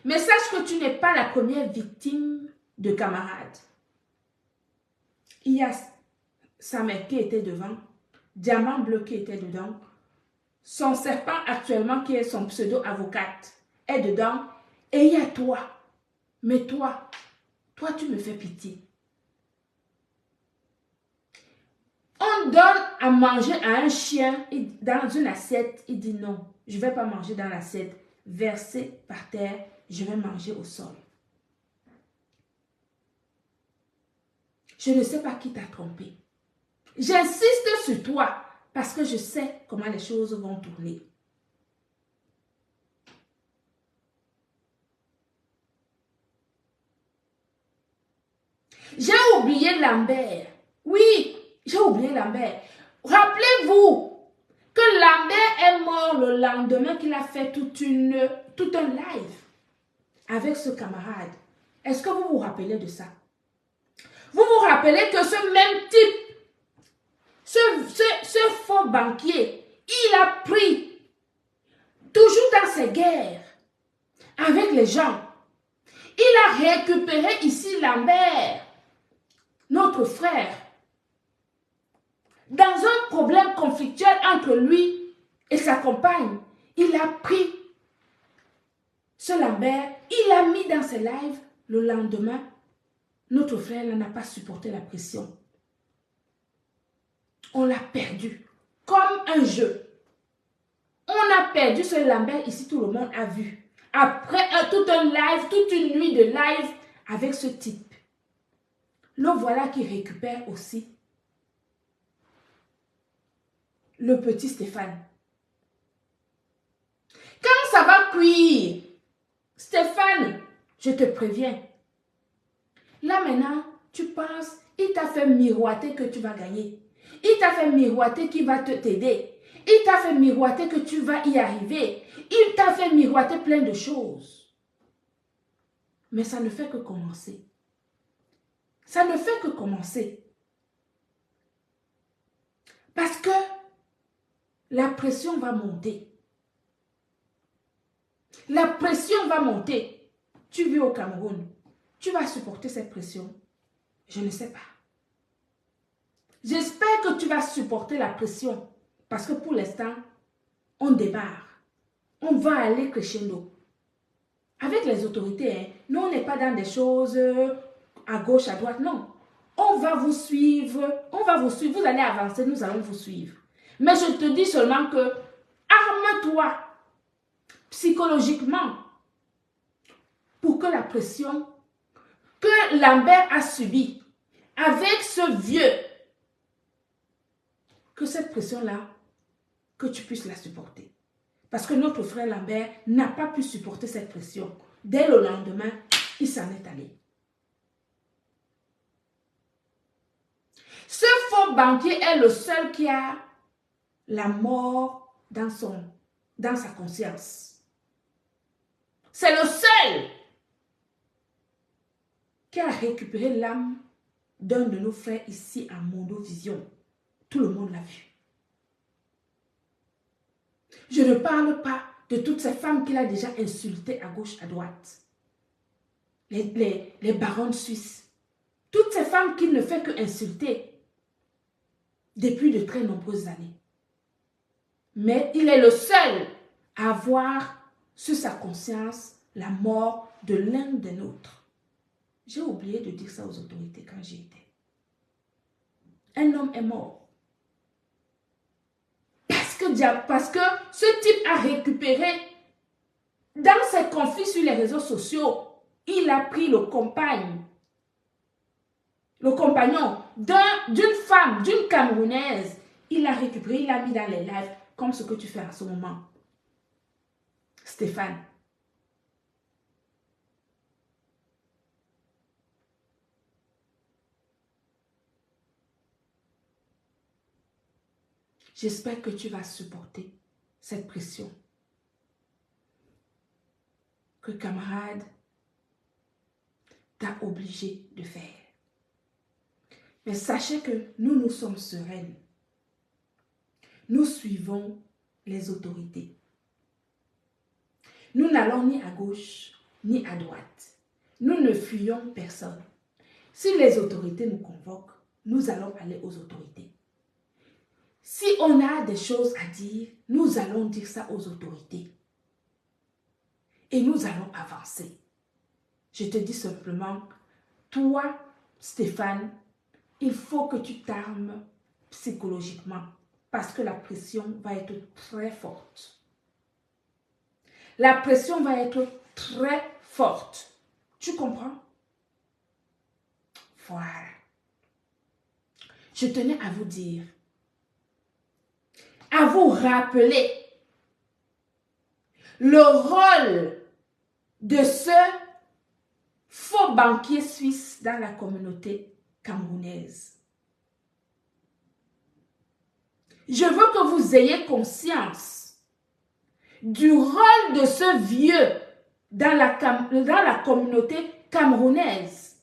[SPEAKER 1] Mais sache que tu n'es pas la première victime de camarades. Il y a Samer qui était devant, Diamant Bleu qui était dedans, son serpent actuellement qui est son pseudo-avocate est dedans, et il y a toi. Mais toi tu me fais pitié. On donne à manger à un chien dans une assiette, il dit non, je ne vais pas manger dans l'assiette, versé par terre, je vais manger au sol. Je ne sais pas qui t'a trompé. J'insiste sur toi parce que je sais comment les choses vont tourner. J'ai oublié Lambert. Oui, j'ai oublié Lambert. Rappelez-vous que Lambert est mort le lendemain qu'il a fait tout un live avec ce camarade. Est-ce que vous vous rappelez de ça? Vous vous rappelez que ce même type, ce faux banquier, il a pris, toujours dans ses guerres avec les gens, il a récupéré ici Lambert, notre frère, dans un problème conflictuel entre lui et sa compagne. Il a pris ce Lambert, il l'a mis dans ses lives. Le lendemain, notre frère n'a pas supporté la pression. On l'a perdu comme un jeu. On a perdu ce Lambert ici, tout le monde a vu. Après tout un live, toute une nuit de live avec ce type. Le voilà qui récupère aussi le petit Stéphane. Quand ça va cuire, Stéphane, je te préviens. Là maintenant, tu penses, il t'a fait miroiter que tu vas gagner. Il t'a fait miroiter qu'il va t'aider. Il t'a fait miroiter que tu vas y arriver. Il t'a fait miroiter plein de choses. Mais ça ne fait que commencer. Ça ne fait que commencer. Parce que la pression va monter. La pression va monter. Tu vis au Cameroun. Tu vas supporter cette pression? Je ne sais pas. J'espère que tu vas supporter la pression. Parce que pour l'instant, on démarre. On va aller crescendo. Avec les autorités, hein, nous, on n'est pas dans des choses à gauche, à droite, non. On va vous suivre, on va vous suivre, vous allez avancer, nous allons vous suivre. Mais je te dis seulement que arme-toi psychologiquement pour que la pression que Lambert a subie avec ce vieux, que cette pression-là, que tu puisses la supporter. Parce que notre frère Lambert n'a pas pu supporter cette pression. Dès le lendemain, il s'en est allé. Ce faux banquier est le seul qui a la mort dans sa conscience. C'est le seul qui a récupéré l'âme d'un de nos frères ici à Mondovision. Tout le monde l'a vu. Je ne parle pas de toutes ces femmes qu'il a déjà insultées à gauche, à droite. Les baronnes suisses. Toutes ces femmes qu'il ne fait que insulter depuis de très nombreuses années. Mais il est le seul à avoir sur sa conscience la mort de l'un des nôtres. J'ai oublié de dire ça aux autorités quand j'y étais. Un homme est mort. Parce que ce type a récupéré dans ses conflits sur les réseaux sociaux, il a pris le compagnon d'une femme, d'une Camerounaise. Il l'a récupéré, il l'a mis dans les lives, comme ce que tu fais en ce moment. Stéphane. J'espère que tu vas supporter cette pression que camarade t'a obligé de faire. Mais sachez que nous sommes sereines. Nous suivons les autorités. Nous n'allons ni à gauche ni à droite. Nous ne fuyons personne. Si les autorités nous convoquent, nous allons aller aux autorités. Si on a des choses à dire, nous allons dire ça aux autorités. Et nous allons avancer. Je te dis simplement, toi, Stéphane, il faut que tu t'armes psychologiquement parce que la pression va être très forte. La pression va être très forte. Tu comprends? Voilà. Je tenais à vous dire, à vous rappeler le rôle de ce faux banquier suisse dans la communauté camerounaise. Je veux que vous ayez conscience du rôle de ce vieux dans la communauté camerounaise.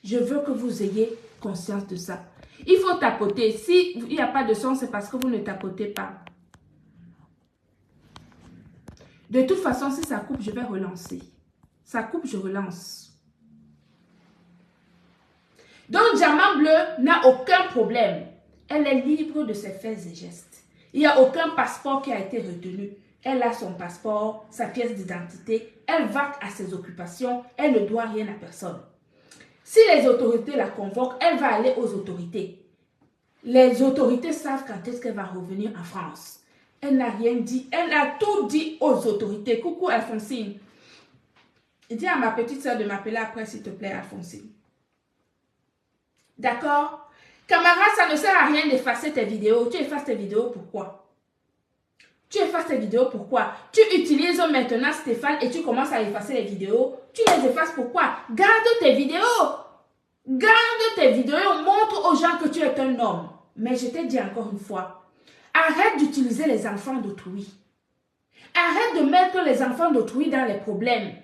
[SPEAKER 1] Je veux que vous ayez conscience de ça. Il faut tapoter. S'il n'y a pas de son, c'est parce que vous ne tapotez pas. De toute façon, si ça coupe, je vais relancer. Ça coupe, je relance. Donc, Diamant Bleu n'a aucun problème. Elle est libre de ses faits et gestes. Il n'y a aucun passeport qui a été retenu. Elle a son passeport, sa pièce d'identité. Elle va à ses occupations. Elle ne doit rien à personne. Si les autorités la convoquent, elle va aller aux autorités. Les autorités savent quand est-ce qu'elle va revenir en France. Elle n'a rien dit. Elle a tout dit aux autorités. Coucou Alphonsine. Dis à ma petite soeur de m'appeler après, s'il te plaît, Alphonsine. D'accord? Camarade, ça ne sert à rien d'effacer tes vidéos. Tu effaces tes vidéos, pourquoi? Tu effaces tes vidéos, pourquoi? Tu utilises maintenant Stéphane et tu commences à effacer les vidéos. Tu les effaces, pourquoi? Garde tes vidéos. Garde tes vidéos, montre aux gens que tu es un homme. Mais je t'ai dit encore une fois, arrête d'utiliser les enfants d'autrui. Arrête de mettre les enfants d'autrui dans les problèmes.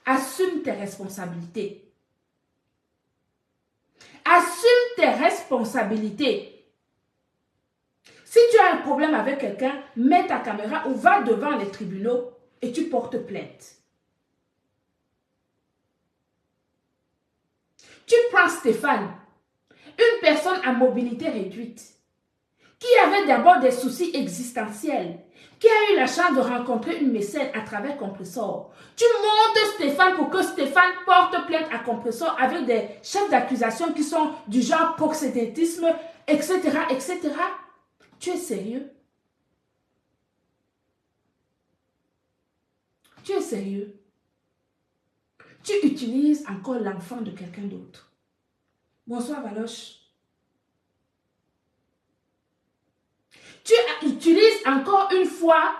[SPEAKER 1] Assume tes responsabilités. Assume tes responsabilités. Si tu as un problème avec quelqu'un, mets ta caméra ou va devant les tribunaux et tu portes plainte. Tu prends Stéphane, une personne à mobilité réduite, qui avait d'abord des soucis existentiels, qui a eu la chance de rencontrer une mécène à travers Compressor. Tu montes Stéphane pour que Stéphane porte plainte à Compressor avec des chefs d'accusation qui sont du genre proxénétisme, etc., etc. Tu es sérieux? Tu es sérieux? Tu utilises encore l'enfant de quelqu'un d'autre. Bonsoir, Valoche. Tu utilises encore une fois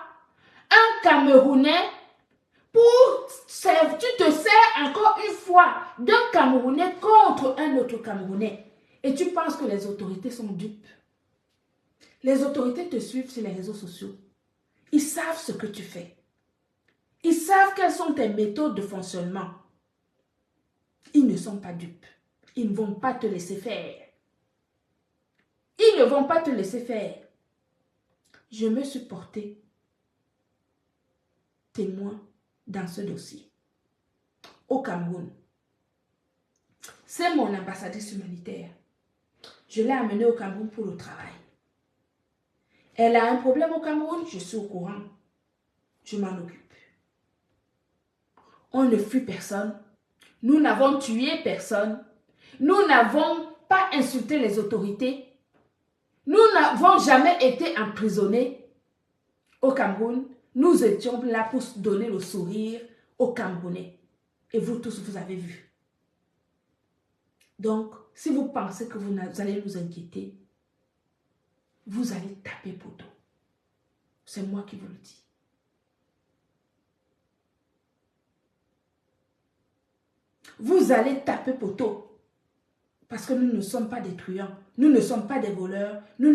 [SPEAKER 1] un Camerounais tu te sers encore une fois d'un Camerounais contre un autre Camerounais. Et tu penses que les autorités sont dupes. Les autorités te suivent sur les réseaux sociaux. Ils savent ce que tu fais. Ils savent quelles sont tes méthodes de fonctionnement. Ils ne sont pas dupes. Ils ne vont pas te laisser faire. Ils ne vont pas te laisser faire. Je me suis porté témoin dans ce dossier. Au Cameroun. C'est mon ambassadrice humanitaire. Je l'ai amenée au Cameroun pour le travail. Elle a un problème au Cameroun, je suis au courant. Je m'en occupe. On ne fuit personne. Nous n'avons tué personne. Nous n'avons pas insulté les autorités. Nous n'avons jamais été emprisonnés au Cameroun. Nous étions là pour donner le sourire aux Camerounais. Et vous tous, vous avez vu. Donc, si vous pensez que vous allez nous inquiéter, vous allez taper poteau. C'est moi qui vous le dis. Vous allez taper poteau. Parce que nous ne sommes pas des truands. Nous ne sommes pas des voleurs. Nous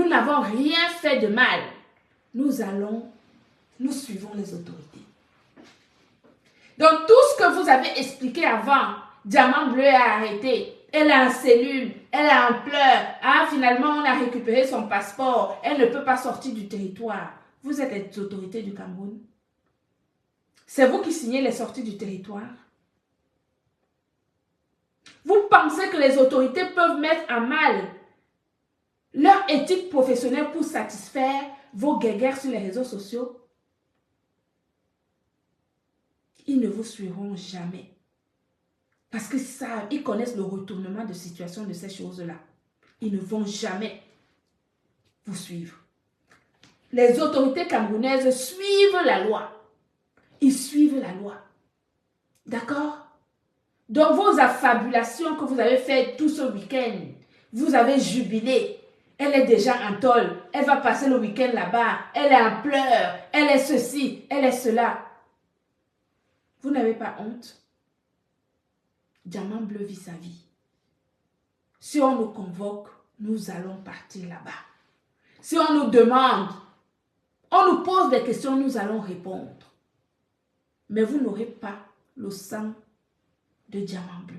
[SPEAKER 1] n'avons rien fait de mal. Nous suivons les autorités. Donc, tout ce que vous avez expliqué avant, Diamant Bleu est arrêté. Elle est en cellule, elle est en pleurs. Ah, finalement, on a récupéré son passeport. Elle ne peut pas sortir du territoire. Vous êtes les autorités du Cameroun. C'est vous qui signez les sorties du territoire. Vous pensez que les autorités peuvent mettre à mal leur éthique professionnelle pour satisfaire vos guéguerres sur les réseaux sociaux? Ils ne vous suivront jamais. Parce qu'ils connaissent le retournement de situation de ces choses-là. Ils ne vont jamais vous suivre. Les autorités camerounaises suivent la loi. Ils suivent la loi. D'accord? Donc vos affabulations que vous avez faites tout ce week-end, vous avez jubilé. Elle est déjà en tôle. Elle va passer le week-end là-bas. Elle est en pleurs. Elle est ceci. Elle est cela. Vous n'avez pas honte? Diamant Bleu vit sa vie. Si on nous convoque, nous allons partir là-bas. Si on nous demande, on nous pose des questions, nous allons répondre. Mais vous n'aurez pas le sang de Diamant Bleu.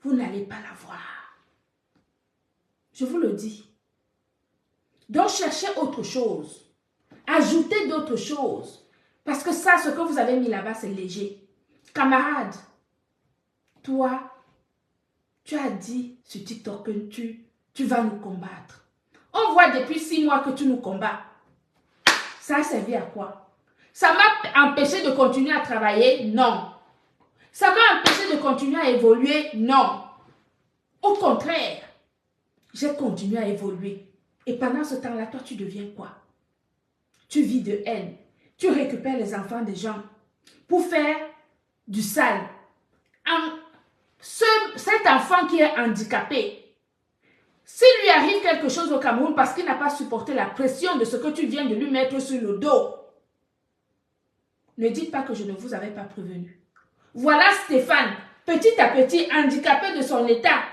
[SPEAKER 1] Vous n'allez pas l'avoir. Je vous le dis. Donc cherchez autre chose. Ajoutez d'autres choses. Parce que ça, ce que vous avez mis là-bas, c'est léger. Camarade, toi, tu as dit sur TikTok que tu vas nous combattre. On voit depuis 6 mois que tu nous combats. Ça a servi à quoi? Ça m'a empêché de continuer à travailler? Non. Ça m'a empêché de continuer à évoluer? Non. Au contraire, j'ai continué à évoluer. Et pendant ce temps-là, toi, tu deviens quoi? Tu vis de haine. Tu récupères les enfants des gens pour faire du sale. Cet enfant qui est handicapé, s'il lui arrive quelque chose au Cameroun parce qu'il n'a pas supporté la pression de ce que tu viens de lui mettre sur le dos, ne dites pas que je ne vous avais pas prévenu. Voilà Stéphane, petit à petit, handicapé de son état.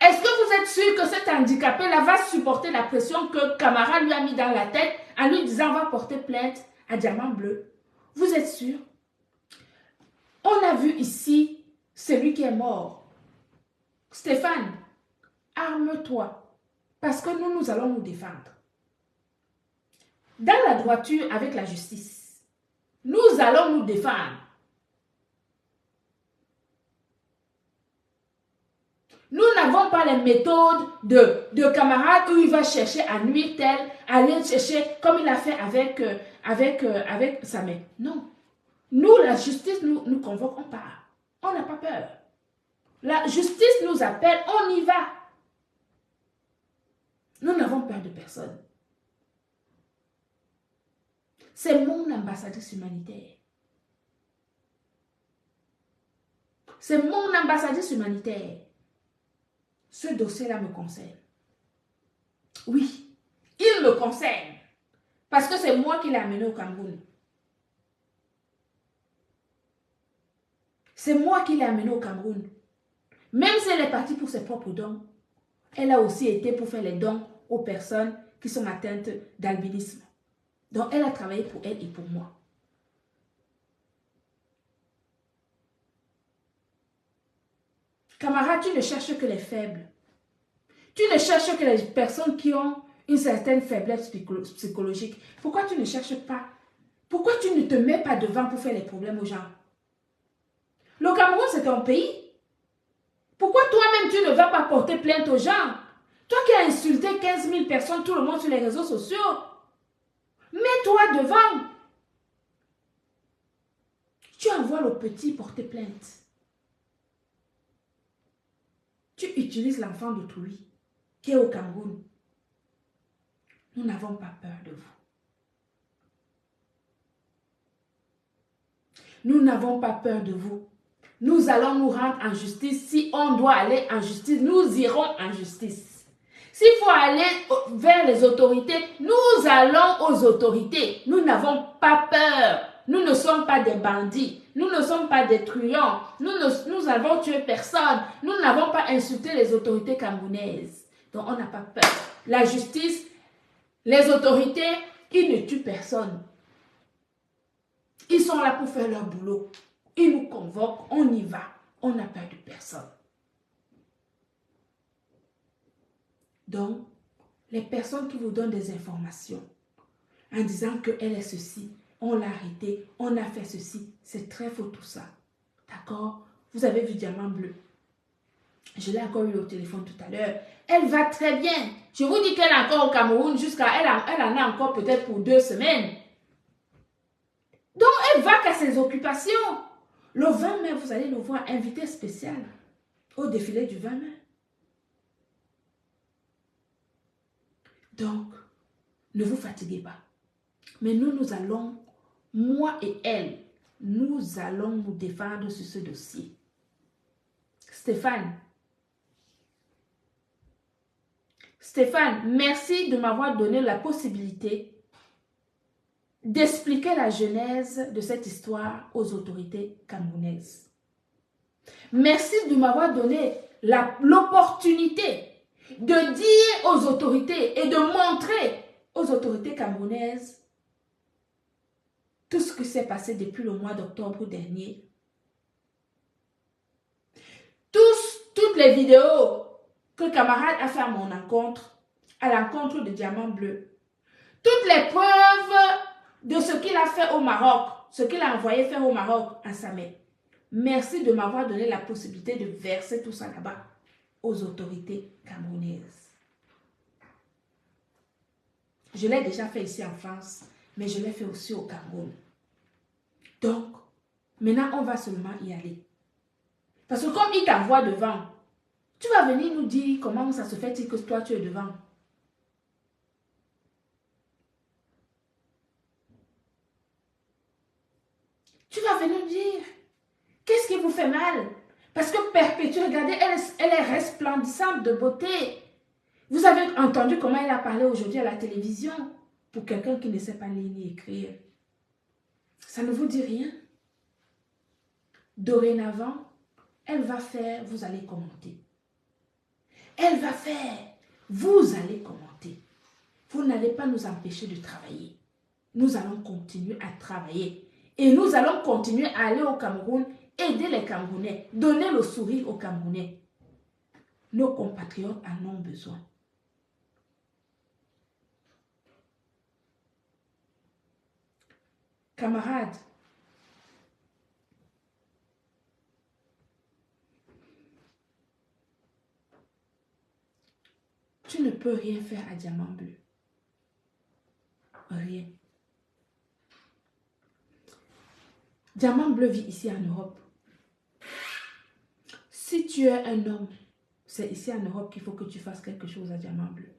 [SPEAKER 1] Est-ce que vous êtes sûr que cet handicapé-là va supporter la pression que Camara lui a mis dans la tête en lui disant « on va porter plainte à Diamant Bleu ». Vous êtes sûr? On a vu ici celui qui est mort. Stéphane, arme-toi parce que nous allons nous défendre. Dans la droiture avec la justice, nous allons nous défendre. Nous n'avons pas les méthodes de camarades où il va chercher à nuire tel, aller chercher comme il a fait avec sa mère. Non. Nous, la justice nous convoque, on part. On n'a pas peur. La justice nous appelle, on y va. Nous n'avons peur de personne. C'est mon ambassadrice humanitaire. C'est mon ambassadrice humanitaire. Ce dossier-là me concerne. Oui, il me concerne. Parce que c'est moi qui l'ai amené au Cameroun. C'est moi qui l'ai amené au Cameroun. Même si elle est partie pour ses propres dons, elle a aussi été pour faire les dons aux personnes qui sont atteintes d'albinisme. Donc, elle a travaillé pour elle et pour moi. Camarade, tu ne cherches que les faibles. Tu ne cherches que les personnes qui ont une certaine faiblesse psychologique. Pourquoi tu ne cherches pas? Pourquoi tu ne te mets pas devant pour faire les problèmes aux gens? Le Cameroun, c'est ton pays. Pourquoi toi-même, tu ne vas pas porter plainte aux gens? Toi qui as insulté 15 000 personnes, tout le monde sur les réseaux sociaux. Mets-toi devant. Tu envoies le petit porter plainte. Tu utilises l'enfant d'autrui qui est au Cameroun. Nous n'avons pas peur de vous. Nous n'avons pas peur de vous. Nous allons nous rendre en justice. Si on doit aller en justice, nous irons en justice. S'il faut aller vers les autorités, nous allons aux autorités. Nous n'avons pas peur. Nous ne sommes pas des bandits. Nous ne sommes pas des truands. Nous n'avons tué personne. Nous n'avons pas insulté les autorités camerounaises. Donc on n'a pas peur. La justice, les autorités, ils ne tuent personne. Ils sont là pour faire leur boulot. Ils nous convoquent, on y va. On n'a peur de personne. Donc, les personnes qui vous donnent des informations en disant qu'elle est ceci, on l'a arrêté, on a fait ceci, c'est très faux tout ça. D'accord? Vous avez vu Diamant Bleu. Je l'ai encore eu au téléphone tout à l'heure. Elle va très bien. Je vous dis qu'elle est encore au Cameroun jusqu'à... Elle en a encore peut-être pour 2 semaines. Donc, elle va qu'à ses occupations. Le 20 mai, vous allez le voir invité spécial au défilé du 20 mai. Donc, ne vous fatiguez pas. Mais nous allons, moi et elle, nous allons nous défendre sur ce dossier. Stéphane, merci de m'avoir donné la possibilité d'expliquer la genèse de cette histoire aux autorités camerounaises. Merci de m'avoir donné l'opportunité de dire aux autorités et de montrer aux autorités camerounaises tout ce qui s'est passé depuis le mois d'octobre dernier. Toutes les vidéos que camarade a fait à mon encontre, à l'encontre de Diamant Bleu, toutes les preuves de ce qu'il a fait au Maroc, ce qu'il a envoyé faire au Maroc à sa mère. Merci de m'avoir donné la possibilité de verser tout ça là-bas aux autorités camerounaises. Je l'ai déjà fait ici en France, mais je l'ai fait aussi au Cameroun. Donc, maintenant, on va seulement y aller. Parce que comme il t'envoie devant, tu vas venir nous dire comment ça se fait-il que toi, tu es devant. Tu vas venir dire, qu'est-ce qui vous fait mal? Parce que Perpétue, regardez, elle est resplendissante de beauté. Vous avez entendu comment elle a parlé aujourd'hui à la télévision pour quelqu'un qui ne sait pas lire ni écrire. Ça ne vous dit rien? Dorénavant, elle va faire, vous allez commenter. Elle va faire, vous allez commenter. Vous n'allez pas nous empêcher de travailler. Nous allons continuer à travailler. Et nous allons continuer à aller au Cameroun, aider les Camerounais, donner le sourire aux Camerounais. Nos compatriotes en ont besoin. Camarades, peux rien faire à Diamant Bleu. Rien. Diamant Bleu vit ici en Europe. Si tu es un homme, c'est ici en Europe qu'il faut que tu fasses quelque chose à Diamant Bleu.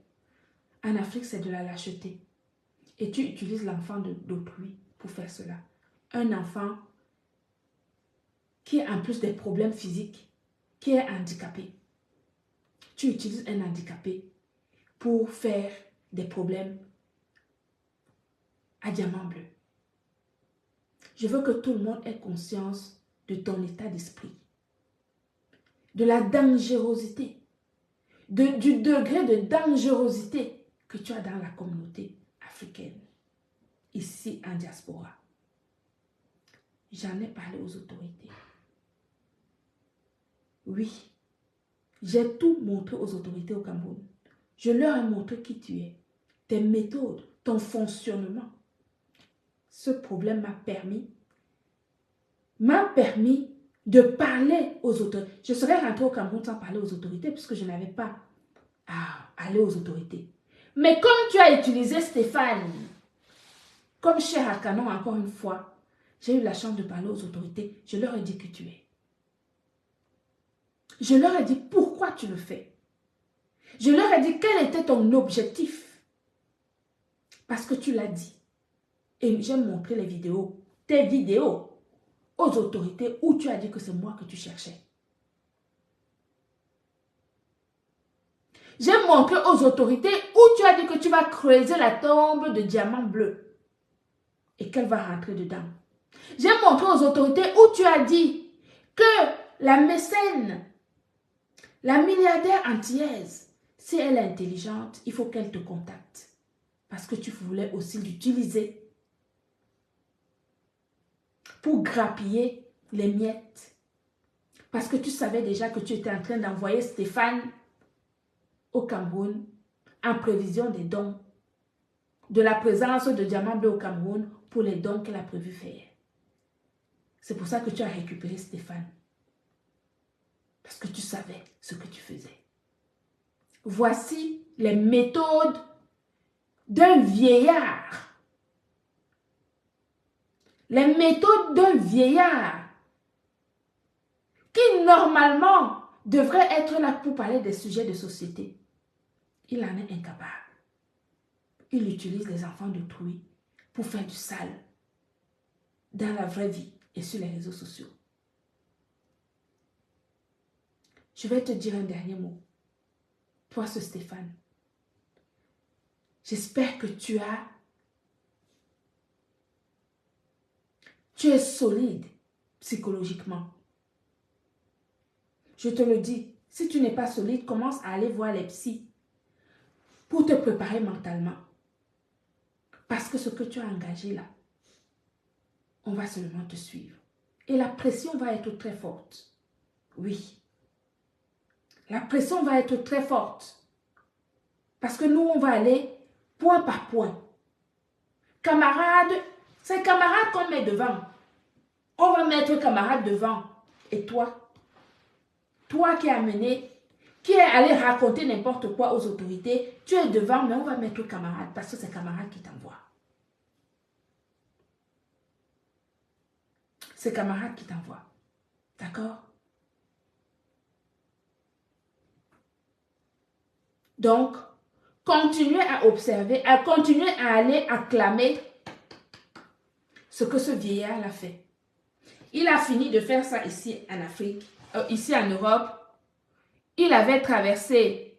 [SPEAKER 1] En Afrique, c'est de la lâcheté. Et tu utilises l'enfant d'autrui pour faire cela. Un enfant qui a en plus des problèmes physiques, qui est handicapé. Tu utilises un handicapé pour faire des problèmes à Diamant Bleu. Je veux que tout le monde ait conscience de ton état d'esprit, de la dangerosité, du degré de dangerosité que tu as dans la communauté africaine, ici en diaspora. J'en ai parlé aux autorités. Oui, j'ai tout montré aux autorités au Cameroun. Je leur ai montré qui tu es, tes méthodes, ton fonctionnement. Ce problème m'a permis de parler aux autorités. Je serais rentrée au Cameroun sans parler aux autorités puisque je n'avais pas à aller aux autorités. Mais comme tu as utilisé Stéphane comme cher à canon encore une fois, j'ai eu la chance de parler aux autorités. Je leur ai dit que tu es. Je leur ai dit pourquoi tu le fais. Je leur ai dit quel était ton objectif. Parce que tu l'as dit. Et j'ai montré les vidéos, tes vidéos, aux autorités où tu as dit que c'est moi que tu cherchais. J'ai montré aux autorités où tu as dit que tu vas creuser la tombe de Diamant Bleu et qu'elle va rentrer dedans. J'ai montré aux autorités où tu as dit que la mécène, la milliardaire antillaise, si elle est intelligente, il faut qu'elle te contacte. Parce que tu voulais aussi l'utiliser pour grappiller les miettes. Parce que tu savais déjà que tu étais en train d'envoyer Stéphane au Cameroun en prévision des dons, de la présence de Diamant Bleu au Cameroun pour les dons qu'elle a prévu faire. C'est pour ça que tu as récupéré Stéphane. Parce que tu savais ce que tu faisais. Voici les méthodes d'un vieillard. Les méthodes d'un vieillard qui normalement devrait être là pour parler des sujets de société. Il en est incapable. Il utilise les enfants d'autrui pour faire du sale dans la vraie vie et sur les réseaux sociaux. Je vais te dire un dernier mot. Toi, ce Stéphane, j'espère que tu es solide psychologiquement. Je te le dis, si tu n'es pas solide, commence à aller voir les psys pour te préparer mentalement. Parce que ce que tu as engagé là, on va seulement te suivre. Et la pression va être très forte. Oui. La pression va être très forte. Parce que nous, on va aller point par point. Camarade, c'est camarade qu'on met devant. On va mettre camarade devant. Et toi qui es amené, qui est allé raconter n'importe quoi aux autorités, tu es devant, mais on va mettre camarade parce que c'est camarade qui t'envoie. C'est camarade qui t'envoie. D'accord? Donc, continuez à observer, à continuer à aller acclamer ce que ce vieillard a fait. Il a fini de faire ça ici en Afrique, ici en Europe. Il avait traversé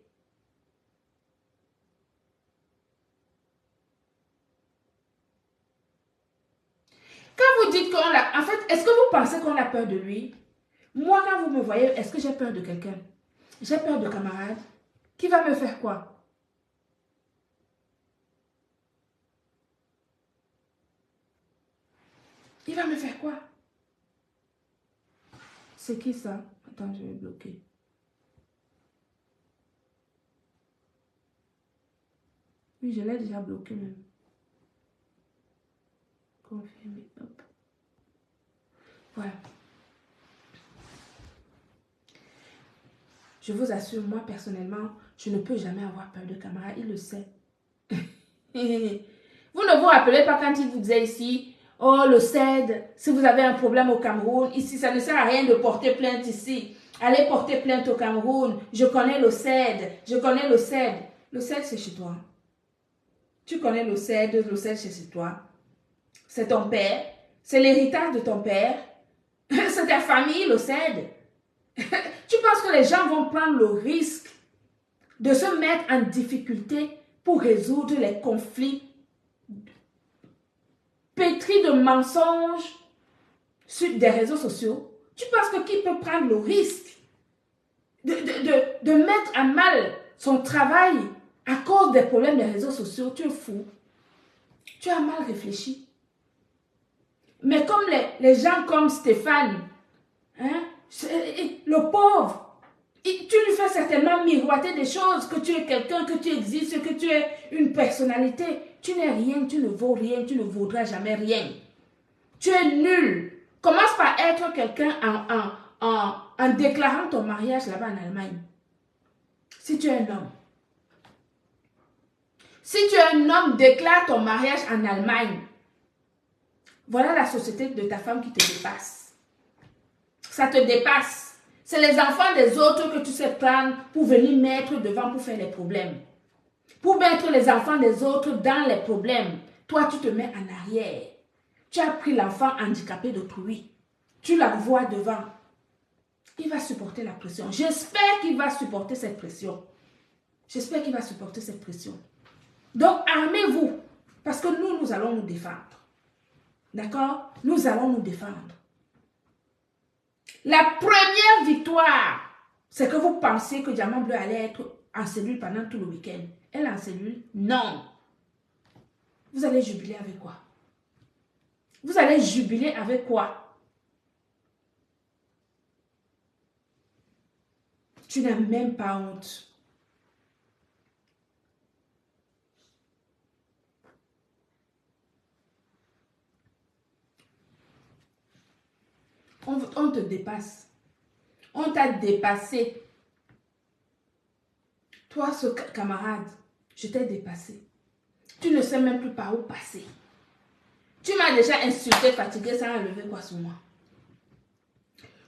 [SPEAKER 1] quand vous dites qu'on l'a... En fait, est-ce que vous pensez qu'on a peur de lui? Moi, quand vous me voyez, est-ce que j'ai peur de quelqu'un? J'ai peur de camarades. Qui va me faire quoi? Il va me faire quoi? C'est qui ça? Attends, je vais bloquer. Oui, je l'ai déjà bloqué même. Confirmer. Hop. Voilà. Je vous assure, moi personnellement, Je ne peux jamais avoir peur de Camara, il le sait. Vous ne vous rappelez pas quand il vous disait ici, oh le CED, si vous avez un problème au Cameroun, ici ça ne sert à rien de porter plainte ici. Allez porter plainte au Cameroun, je connais le CED, je connais le CED. Le CED c'est chez toi. Tu connais le CED c'est chez toi. C'est ton père, c'est l'héritage de ton père, c'est ta famille le CED. Tu penses que les gens vont prendre le risque de se mettre en difficulté pour résoudre les conflits pétris de mensonges sur des réseaux sociaux? Tu penses que qui peut prendre le risque de mettre à mal son travail à cause des problèmes des réseaux sociaux? Tu es fou. Tu as mal réfléchi. Mais comme les gens comme Stéphane, hein, le pauvre, tu lui fais certainement miroiter des choses, que tu es quelqu'un, que tu existes, que tu es une personnalité. Tu n'es rien, tu ne vaux rien, tu ne vaudras jamais rien. Tu es nul. Commence par être quelqu'un en déclarant ton mariage là-bas en Allemagne. Si tu es un homme. Si tu es un homme, déclare ton mariage en Allemagne. Voilà la société de ta femme qui te dépasse. Ça te dépasse. C'est les enfants des autres que tu sais prendre pour venir mettre devant pour faire les problèmes. Pour mettre les enfants des autres dans les problèmes. Toi, tu te mets en arrière. Tu as pris l'enfant handicapé d'autrui. Tu l'envoies devant. Il va supporter la pression. J'espère qu'il va supporter cette pression. J'espère qu'il va supporter cette pression. Donc, armez-vous. Parce que nous allons nous défendre. D'accord? Nous allons nous défendre. La première victoire, c'est que vous pensez que Diamant Bleu allait être en cellule pendant tout le week-end. Elle est en cellule? Non. Vous allez jubiler avec quoi? Vous allez jubiler avec quoi? Tu n'as même pas honte. On te dépasse. On t'a dépassé. Toi, ce camarade, je t'ai dépassé. Tu ne sais même plus par où passer. Tu m'as déjà insulté, fatigué, ça a enlevé quoi sur moi?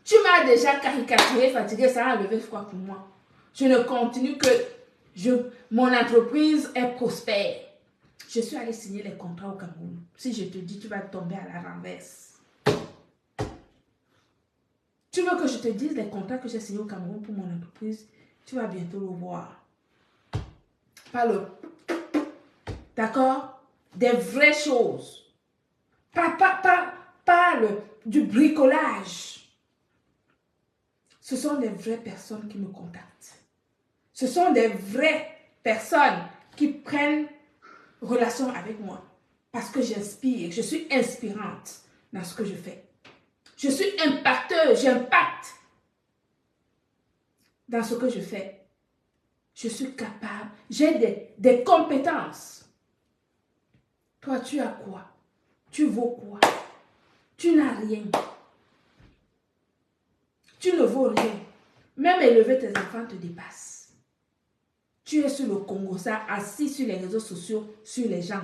[SPEAKER 1] Tu m'as déjà caricaturé, fatigué, ça a enlevé quoi pour moi? Je ne continue que mon entreprise est prospère. Je suis allée signer les contrats au Cameroun. Si je te dis, tu vas tomber à la renverse. Tu veux que je te dise les contrats que j'ai signés au Cameroun pour mon entreprise? Tu vas bientôt le voir. Pas le... D'accord? Des vraies choses. Pas du bricolage. Ce sont des vraies personnes qui me contactent. Ce sont des vraies personnes qui prennent relation avec moi. Parce que j'inspire. Je suis inspirante dans ce que je fais. Je suis impacteuse, j'impacte dans ce que je fais. Je suis capable, j'ai des compétences. Toi, tu as quoi? Tu vaux quoi? Tu n'as rien. Tu ne vaux rien. Même élever tes enfants te dépasse. Tu es sur le Congo, ça, assis sur les réseaux sociaux, sur les gens,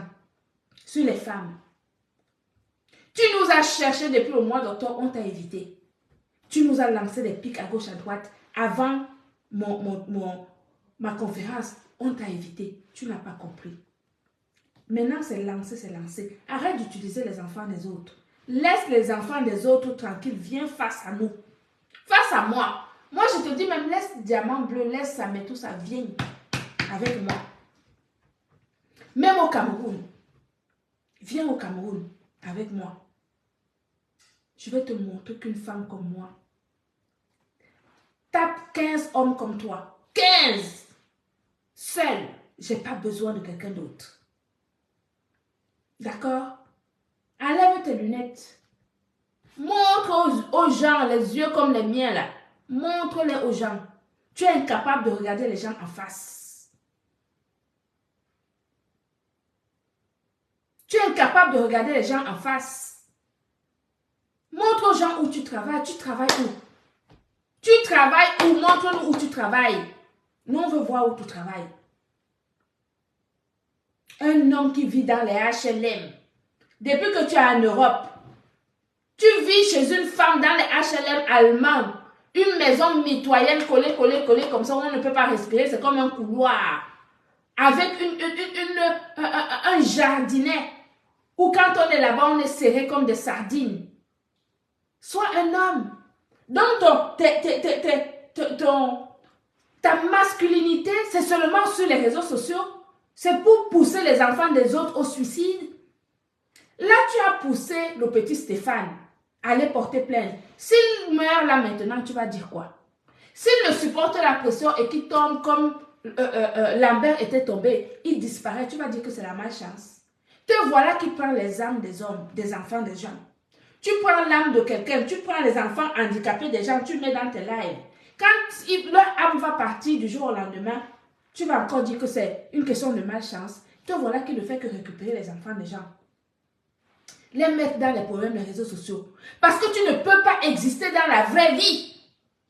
[SPEAKER 1] sur les femmes. Tu nous as cherché depuis le mois d'octobre, on t'a évité. Tu nous as lancé des pics à gauche, à droite. Avant ma conférence, on t'a évité. Tu n'as pas compris. Maintenant, c'est lancé, c'est lancé. Arrête d'utiliser les enfants des autres. Laisse les enfants des autres tranquilles. Viens face à nous. Face à moi. Moi, je te dis même, laisse Diamant Bleu, laisse ça, mais tout ça, viens avec moi. Même au Cameroun. Viens au Cameroun avec moi. Je vais te montrer qu'une femme comme moi, tape 15 hommes comme toi. 15! Seule. Je n'ai pas besoin de quelqu'un d'autre. D'accord? Enlève tes lunettes. Montre aux gens les yeux comme les miens là. Montre-les aux gens. Tu es incapable de regarder les gens en face. Tu es incapable de regarder les gens en face. Montre aux gens où tu travailles. Tu travailles où? Tu travailles où? Montre-nous où tu travailles. Nous, on veut voir où tu travailles. Un homme qui vit dans les HLM. Depuis que tu es en Europe, tu vis chez une femme dans les HLM allemands. Une maison mitoyenne collée, comme ça, où on ne peut pas respirer. C'est comme un couloir. Avec un jardinet. Où quand on est là-bas, on est serré comme des sardines. Sois un homme. Donc, ta masculinité, c'est seulement sur les réseaux sociaux. C'est pour pousser les enfants des autres au suicide. Là, tu as poussé le petit Stéphane à aller porter plainte. S'il meurt là maintenant, tu vas dire quoi? S'il ne supporte la pression et qu'il tombe comme Lambert était tombé, il disparaît, tu vas dire que c'est la malchance. Te voilà qui prend les âmes des hommes, des enfants des gens. Tu prends l'âme de quelqu'un, tu prends les enfants handicapés des gens, tu mets dans tes lives. Quand leur âme va partir du jour au lendemain, tu vas encore dire que c'est une question de malchance. Te voilà qui ne fait que récupérer les enfants des gens. Les mettre dans les problèmes des réseaux sociaux. Parce que tu ne peux pas exister dans la vraie vie.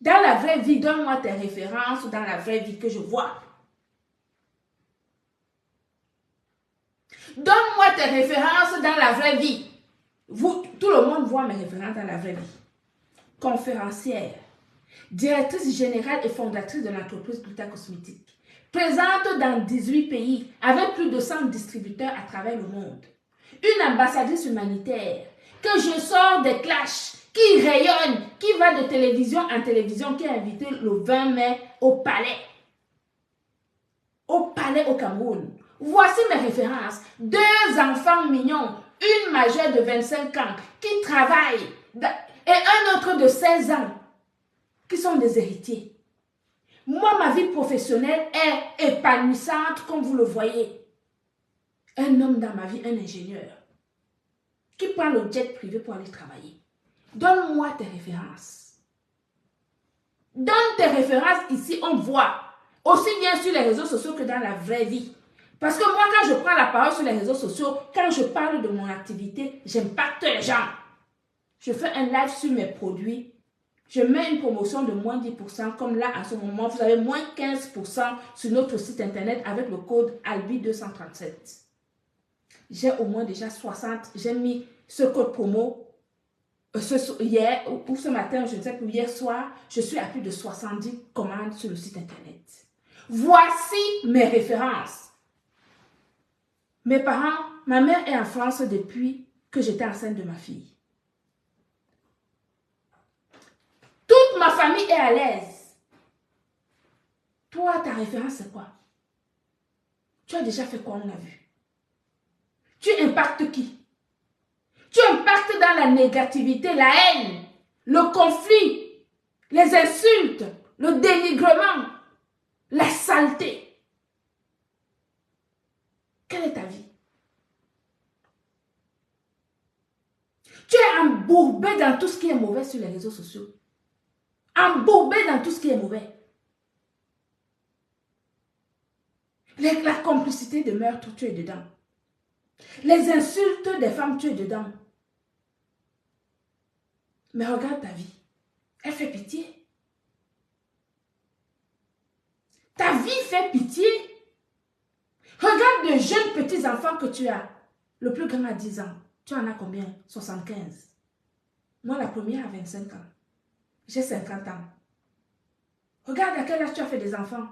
[SPEAKER 1] Dans la vraie vie, donne-moi tes références dans la vraie vie que je vois. Donne-moi tes références dans la vraie vie. Tout le monde voit mes références dans la vraie vie. Conférencière, directrice générale et fondatrice de l'entreprise Gluta Cosmétique. Présente dans 18 pays avec plus de 100 distributeurs à travers le monde. Une ambassadrice humanitaire que je sors des clashs, qui rayonne, qui va de télévision en télévision, qui est invitée le 20 mai au Palais. Au Palais au Cameroun. Voici mes références. 2 enfants mignons, une majeure de 25 ans qui travaille et un autre de 16 ans qui sont des héritiers. Moi, ma vie professionnelle est épanouissante comme vous le voyez. Un homme dans ma vie, un ingénieur qui prend le jet privé pour aller travailler. Donne-moi tes références. Donne tes références ici, on voit. Aussi bien sur les réseaux sociaux que dans la vraie vie. Parce que moi, quand je prends la parole sur les réseaux sociaux, quand je parle de mon activité, j'impacte les gens. Je fais un live sur mes produits. Je mets une promotion de moins 10%. Comme là, à ce moment, vous avez moins 15% sur notre site internet avec le code ALBI237. J'ai au moins déjà 60. J'ai mis ce code promo hier ou ce matin, je ne sais plus, hier soir. Je suis à plus de 70 commandes sur le site internet. Voici mes références. Mes parents, ma mère est en France depuis que j'étais enceinte de ma fille. Toute ma famille est à l'aise. Toi, ta référence, c'est quoi? Tu as déjà fait quoi, on a vu? Tu impactes qui? Tu impactes dans la négativité, la haine, le conflit, les insultes, le dénigrement, la saleté. Quelle est ta vie? Tu es embourbé dans tout ce qui est mauvais sur les réseaux sociaux. Embourbé dans tout ce qui est mauvais. La complicité de meurtre, tu es dedans. Les insultes des femmes, tu es dedans. Mais regarde ta vie. Elle fait pitié. Ta vie fait pitié. Regarde de jeunes petits-enfants que tu as. Le plus grand a 10 ans. Tu en as combien? 75. Moi, la première a 25 ans. J'ai 50 ans. Regarde à quel âge tu as fait des enfants.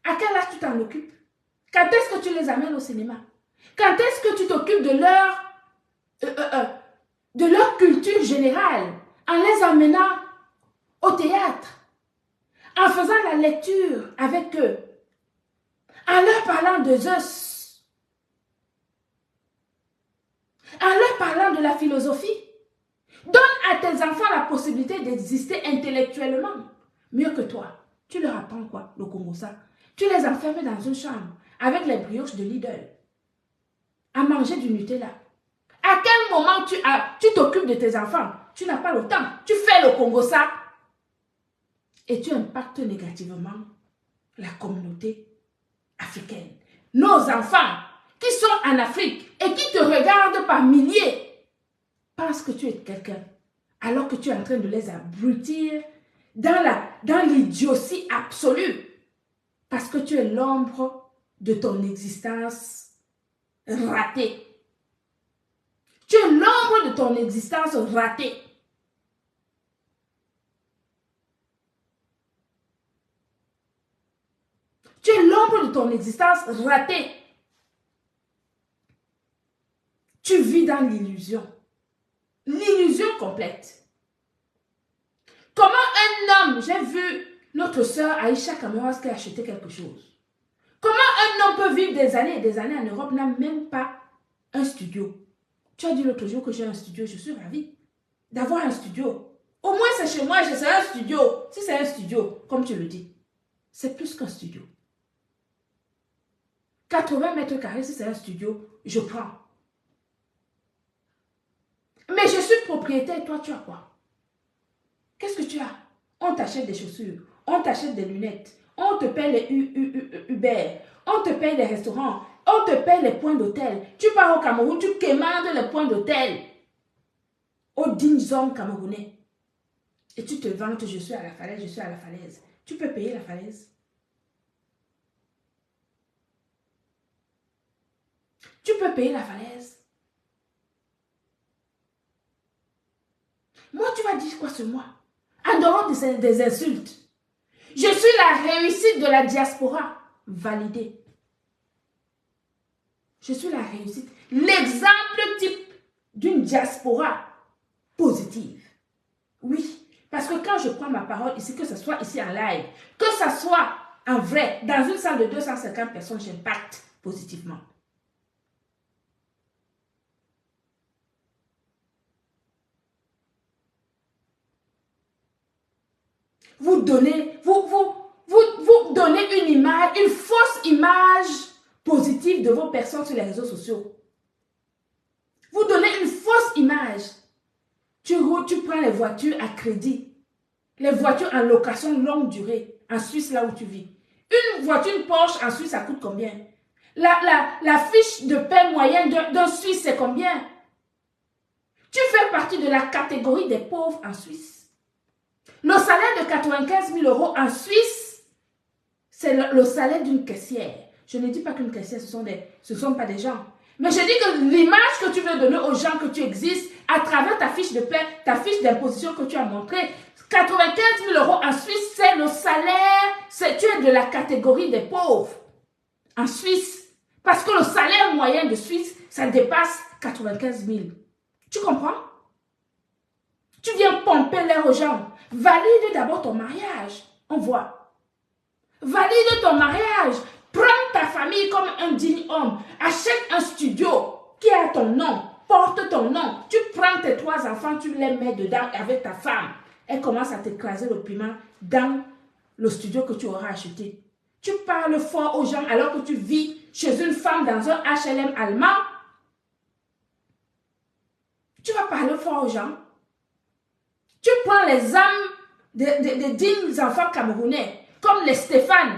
[SPEAKER 1] À quel âge tu t'en occupes? Quand est-ce que tu les amènes au cinéma? Quand est-ce que tu t'occupes de leur culture générale en les emmenant au théâtre, en faisant la lecture avec eux, en leur parlant de Zeus, en leur parlant de la philosophie? Donne à tes enfants la possibilité d'exister intellectuellement mieux que toi. Tu leur apprends quoi? Le Congo-ça. Tu les enfermes dans une chambre avec les brioches de Lidl à manger du Nutella. À quel moment tu t'occupes de tes enfants? Tu n'as pas le temps. Tu fais le Congo-ça et tu impactes négativement la communauté africaine. Nos enfants qui sont en Afrique et qui te regardent par milliers pensent que tu es quelqu'un alors que tu es en train de les abrutir dans l'idiotie absolue. Parce que tu es l'ombre de ton existence ratée. Tu es l'ombre de ton existence ratée. Tu es l'ombre de ton existence ratée. Tu vis dans l'illusion. L'illusion complète. Comment un homme, j'ai vu notre sœur Aïcha Kamoras qui a acheté quelque chose. Comment un homme peut vivre des années et des années en Europe, n'a même pas un studio. Tu as dit l'autre jour que j'ai un studio, je suis ravie d'avoir un studio. Au moins c'est chez moi, c'est un studio. Si c'est un studio, comme tu le dis, c'est plus qu'un studio. 80 mètres carrés, si c'est un studio, je prends. Mais je suis propriétaire, toi tu as quoi? Qu'est-ce que tu as? On t'achète des chaussures, on t'achète des lunettes, on te paye les Uber, on te paye les restaurants, on te paye les points d'hôtel. Tu pars au Cameroun, tu quémandes les points d'hôtel aux dignes hommes camerounais. Et tu te vantes, je suis à la falaise, je suis à la falaise. Tu peux payer la falaise. Tu peux payer la falaise. Moi, tu vas dire quoi sur moi? En dehors des insultes. Je suis la réussite de la diaspora. Validée. Je suis la réussite. L'exemple type d'une diaspora positive. Oui. Parce que quand je prends ma parole ici, que ce soit ici en live, que ce soit en vrai, dans une salle de 250 personnes, j'impacte positivement. Vous donnez une image, une fausse image positive de vos personnes sur les réseaux sociaux. Vous donnez une fausse image. Tu prends les voitures à crédit. Les voitures en location longue durée. En Suisse, là où tu vis. Une voiture, une Porsche en Suisse, ça coûte combien? La fiche de paie moyenne d'un Suisse, c'est combien? Tu fais partie de la catégorie des pauvres en Suisse. Le salaire de 95 000 € en Suisse, c'est le salaire d'une caissière. Je ne dis pas qu'une caissière, ce ne sont pas des gens. Mais je dis que l'image que tu veux donner aux gens que tu existes, à travers ta fiche de paie, ta fiche d'imposition que tu as montrée, 95 000 € en Suisse, c'est le salaire, tu es de la catégorie des pauvres en Suisse. Parce que le salaire moyen de Suisse, ça dépasse 95 000. Tu comprends? Tu viens pomper l'air aux gens. Valide d'abord ton mariage. On voit. Valide ton mariage. Prends ta famille comme un digne homme. Achète un studio qui a ton nom. Porte ton nom. Tu prends tes 3 enfants, tu les mets dedans avec ta femme. Elle commence à t'écraser le piment dans le studio que tu auras acheté. Tu parles fort aux gens alors que tu vis chez une femme dans un HLM allemand. Tu vas parler fort aux gens. Tu prends les âmes des dignes enfants camerounais, comme les Stéphane,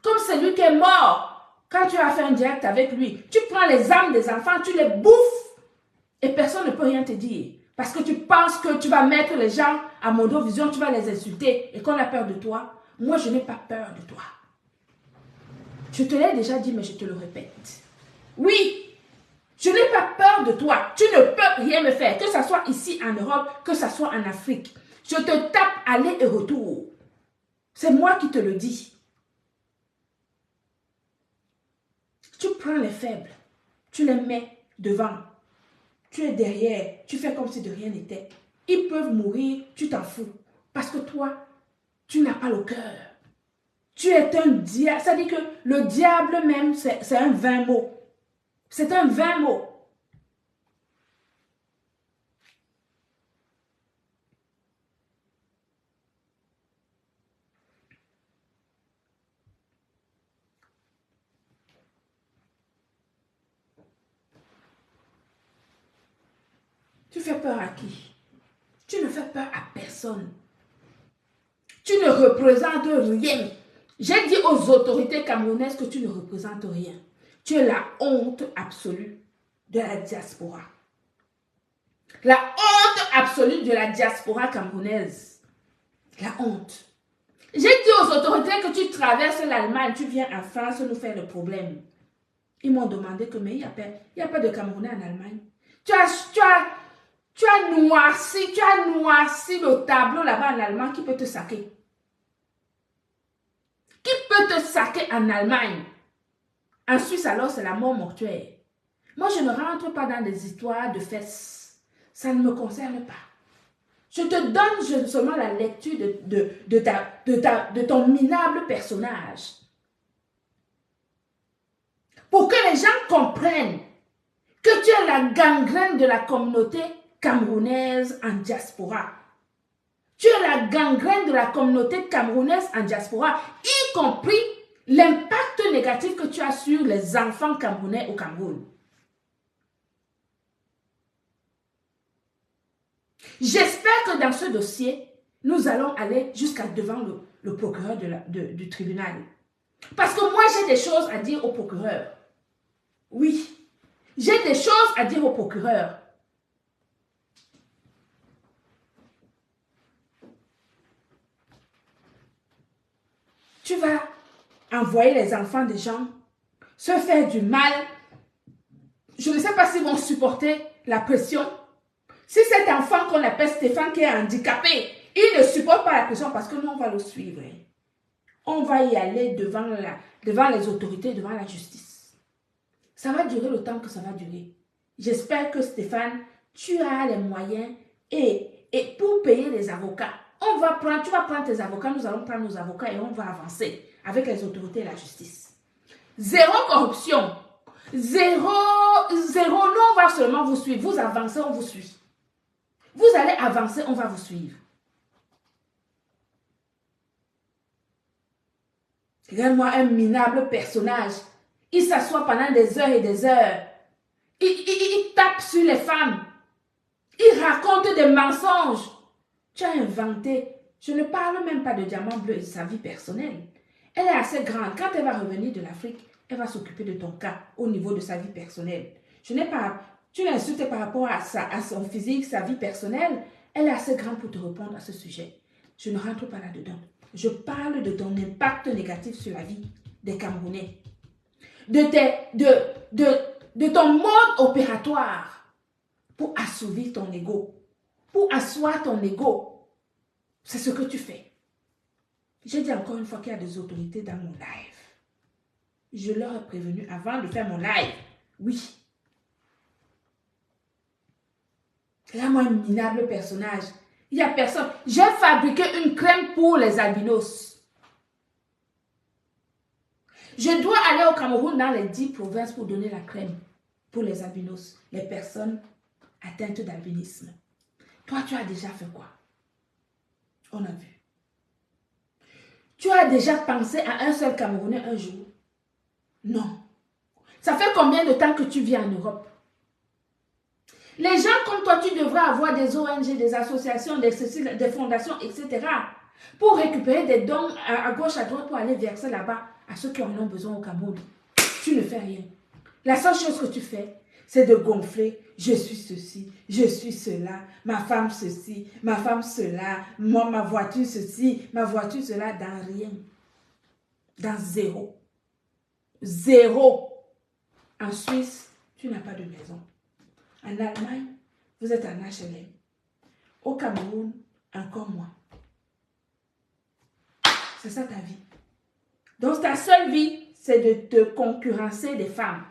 [SPEAKER 1] comme celui qui est mort quand tu as fait un direct avec lui. Tu prends les âmes des enfants, tu les bouffes et personne ne peut rien te dire. Parce que tu penses que tu vas mettre les gens à Mondovision, tu vas les insulter et qu'on a peur de toi. Moi, je n'ai pas peur de toi. Je te l'ai déjà dit, mais je te le répète. Oui, je n'ai pas peur de toi. Tu ne peux rien me faire, que ce soit ici en Europe, que ce soit en Afrique. Je te tape aller et retour. C'est moi qui te le dis. Tu prends les faibles, tu les mets devant. Tu es derrière, tu fais comme si de rien n'était. Ils peuvent mourir, tu t'en fous. Parce que toi, tu n'as pas le cœur. Tu es un diable. Ça dit que le diable même, c'est un vain mot. C'est un vain mot. Tu fais peur à qui? Tu ne fais peur à personne. Tu ne représentes rien. J'ai dit aux autorités camerounaises que tu ne représentes rien. Tu es la honte absolue de la diaspora. La honte absolue de la diaspora camerounaise. La honte. J'ai dit aux autorités que tu traverses l'Allemagne, tu viens en France nous faire le problème. Ils m'ont demandé que, mais il n'y a pas de Camerounais en Allemagne. Tu as noirci le tableau là-bas en Allemagne qui peut te saquer. Qui peut te saquer en Allemagne? En Suisse, alors, c'est la mort mortuaire. Moi, je ne rentre pas dans des histoires de fesses. Ça ne me concerne pas. Je te donne seulement la lecture de ton minable personnage. Pour que les gens comprennent que tu es la gangrène de la communauté camerounaise en diaspora. Tu es la gangrène de la communauté camerounaise en diaspora, y compris l'impact négatif que tu as sur les enfants camerounais au Cameroun. J'espère que dans ce dossier, nous allons aller jusqu'à devant le procureur du tribunal. Parce que moi, j'ai des choses à dire au procureur. Oui, j'ai des choses à dire au procureur. Tu vas envoyer les enfants des gens se faire du mal. Je ne sais pas s'ils vont supporter la pression. Si cet enfant qu'on appelle Stéphane qui est handicapé, il ne supporte pas la pression parce que nous, on va le suivre. On va y aller devant les autorités, devant la justice. Ça va durer le temps que ça va durer. J'espère que Stéphane, tu as les moyens et pour payer les avocats. Tu vas prendre tes avocats, nous allons prendre nos avocats et on va avancer avec les autorités et la justice. Zéro corruption. Zéro, nous on va seulement vous suivre. Vous avancez, on vous suit. Vous allez avancer, on va vous suivre. Regarde-moi un minable personnage. Il s'assoit pendant des heures et des heures. Il tape sur les femmes. Il raconte des mensonges. Tu as inventé. Je ne parle même pas de Diamant Bleu et de sa vie personnelle. Elle est assez grande. Quand elle va revenir de l'Afrique, elle va s'occuper de ton cas au niveau de sa vie personnelle. Tu l'insultes par rapport à son physique, sa vie personnelle. Elle est assez grande pour te répondre à ce sujet. Je ne rentre pas là-dedans. Je parle de ton impact négatif sur la vie des Camerounais. De ton mode opératoire pour assouvir ton ego. Pour asseoir ton ego. C'est ce que tu fais. J'ai dit encore une fois qu'il y a des autorités dans mon live. Je leur ai prévenu avant de faire mon live. Oui. Là, moi, un minable personnage. Il n'y a personne. J'ai fabriqué une crème pour les albinos. Je dois aller au Cameroun dans les 10 provinces pour donner la crème pour les albinos, les personnes atteintes d'albinisme. Toi, tu as déjà fait quoi? On a vu. Tu as déjà pensé à un seul Camerounais un jour? Non. Ça fait combien de temps que tu vis en Europe? Les gens comme toi, tu devrais avoir des ONG, des associations, des fondations, etc. pour récupérer des dons à gauche, à droite pour aller verser là-bas à ceux qui en ont besoin au Cameroun. Tu ne fais rien. La seule chose que tu fais, c'est de gonfler. Je suis ceci, je suis cela, ma femme ceci, ma femme cela, moi, ma voiture ceci, ma voiture cela, dans rien. Dans zéro. Zéro. En Suisse, tu n'as pas de maison. En Allemagne, vous êtes en HLM. Au Cameroun, encore moins. C'est ça ta vie. Donc ta seule vie, c'est de te concurrencer des femmes.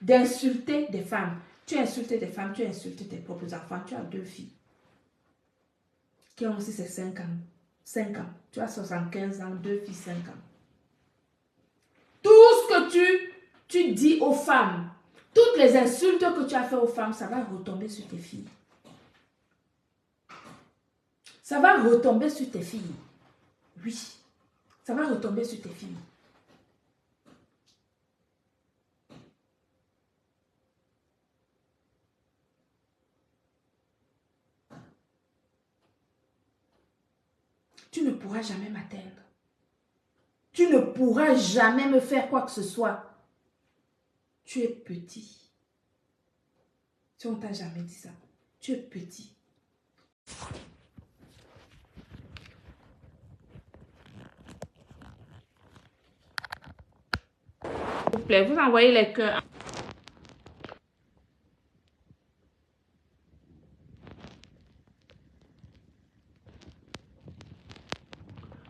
[SPEAKER 1] D'insulter des femmes. Tu insultes des femmes, tu insultes tes propres enfants. Tu as 2 filles qui ont aussi ces 5 ans. 5 ans. Tu as 75 ans, 2 filles, 5 ans. Tout ce que tu dis aux femmes, toutes les insultes que tu as fait aux femmes, ça va retomber sur tes filles. Ça va retomber sur tes filles. Oui. Ça va retomber sur tes filles. Tu ne pourras jamais m'atteindre. Tu ne pourras jamais me faire quoi que ce soit. Tu es petit. Si on ne t'a jamais dit ça, tu es petit. plaît. Vous envoyez les cœurs.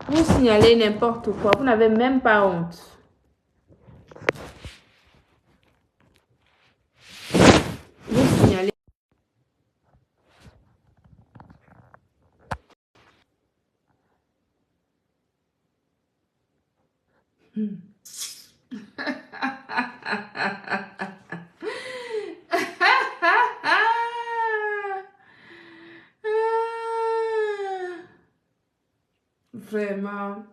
[SPEAKER 1] Vous signalez n'importe quoi. Vous n'avez même pas honte. Vous signalez. Vraiment.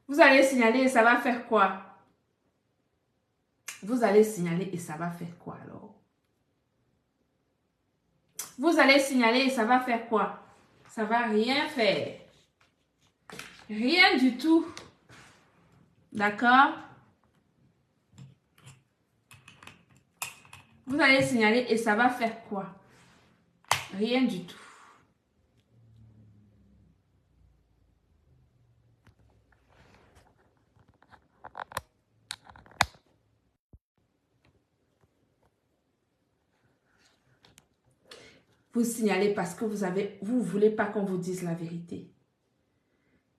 [SPEAKER 1] Vous allez signaler et ça va faire quoi? Vous allez signaler et ça va faire quoi alors? Vous allez signaler et ça va faire quoi? Ça va rien faire. Rien du tout. D'accord? Vous allez signaler et ça va faire quoi? Rien du tout. Vous signalez parce que vous voulez pas qu'on vous dise la vérité.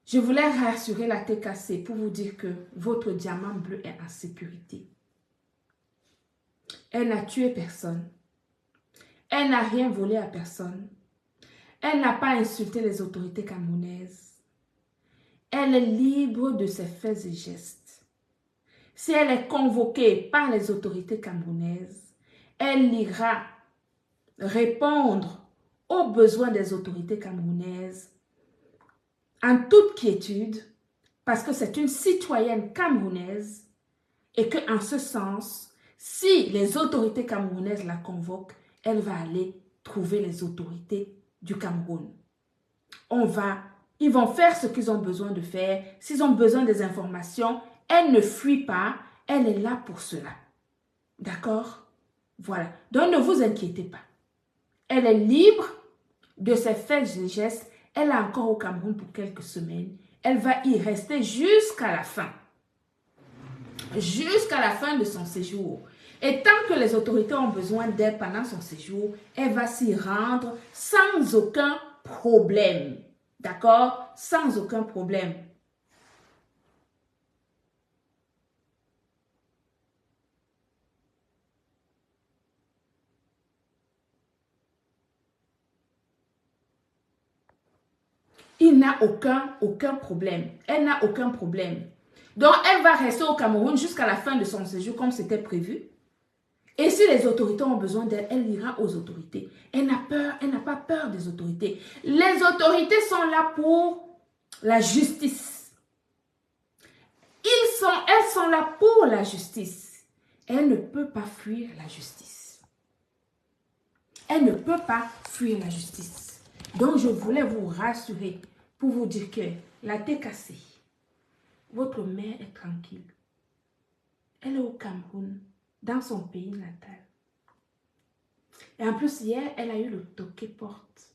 [SPEAKER 1] Je voulais rassurer la TKC pour vous dire que votre diamant bleu est en sécurité. Elle n'a tué personne. Elle n'a rien volé à personne. Elle n'a pas insulté les autorités camerounaises. Elle est libre de ses faits et gestes. Si elle est convoquée par les autorités camerounaises, elle ira répondre aux besoins des autorités camerounaises en toute quiétude, parce que c'est une citoyenne camerounaise et qu'en ce sens, si les autorités camerounaises la convoquent, elle va aller trouver les autorités du Cameroun. Ils vont faire ce qu'ils ont besoin de faire. S'ils ont besoin des informations, elle ne fuit pas, elle est là pour cela. D'accord? Voilà. Donc ne vous inquiétez pas. Elle est libre de ses faits et gestes. Elle est encore au Cameroun pour quelques semaines. Elle va y rester jusqu'à la fin. Jusqu'à la fin de son séjour. Et tant que les autorités ont besoin d'elle pendant son séjour, elle va s'y rendre sans aucun problème. D'accord? Sans aucun problème. Il n'a aucun problème. Elle n'a aucun problème. Donc, elle va rester au Cameroun jusqu'à la fin de son séjour comme c'était prévu. Et si les autorités ont besoin d'elle, elle ira aux autorités. Elle n'a pas peur des autorités. Les autorités sont là pour la justice. Elles sont là pour la justice. Elle ne peut pas fuir la justice. Elle ne peut pas fuir la justice. Donc, je voulais vous rassurer pour vous dire que la TKC, votre mère est tranquille. Elle est au Cameroun, dans son pays natal. Et en plus, hier, elle a eu le toqué-porte.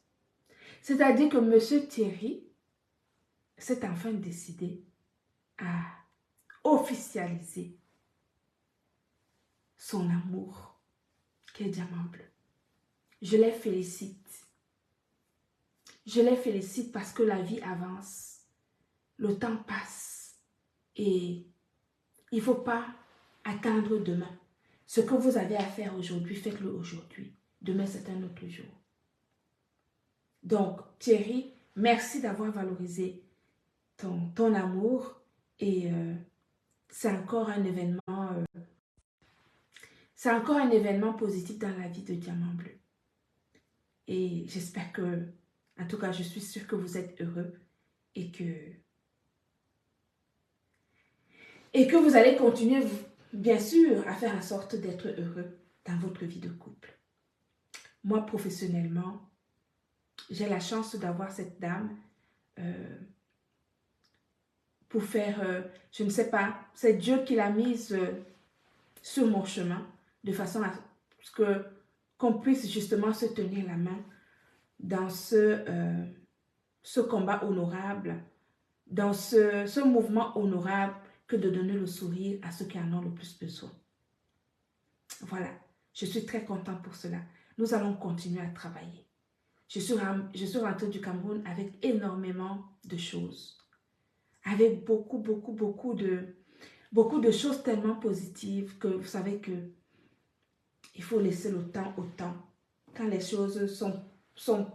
[SPEAKER 1] C'est-à-dire que M. Thierry s'est enfin décidé à officialiser son amour, qui est diamant bleu. Je les félicite. Je les félicite parce que la vie avance. Le temps passe. Et il ne faut pas attendre demain. Ce que vous avez à faire aujourd'hui, faites-le aujourd'hui. Demain, c'est un autre jour. Donc, Thierry, merci d'avoir valorisé ton amour. Et c'est encore un événement positif dans la vie de Diamant Bleu. Et j'espère que, en tout cas, je suis sûre que vous êtes heureux et que vous allez continuer, bien sûr, à faire en sorte d'être heureux dans votre vie de couple. Moi, professionnellement, j'ai la chance d'avoir cette dame pour faire, je ne sais pas, c'est Dieu qui l'a mise sur mon chemin, de façon à ce qu'on puisse justement se tenir la main dans ce combat honorable, dans ce mouvement honorable que de donner le sourire à ceux qui en ont le plus besoin. Voilà, je suis très contente pour cela. Nous allons continuer à travailler. Je suis rentrée du Cameroun avec énormément de choses. Avec beaucoup de choses tellement positives que vous savez que il faut laisser le temps au temps. Quand les choses sont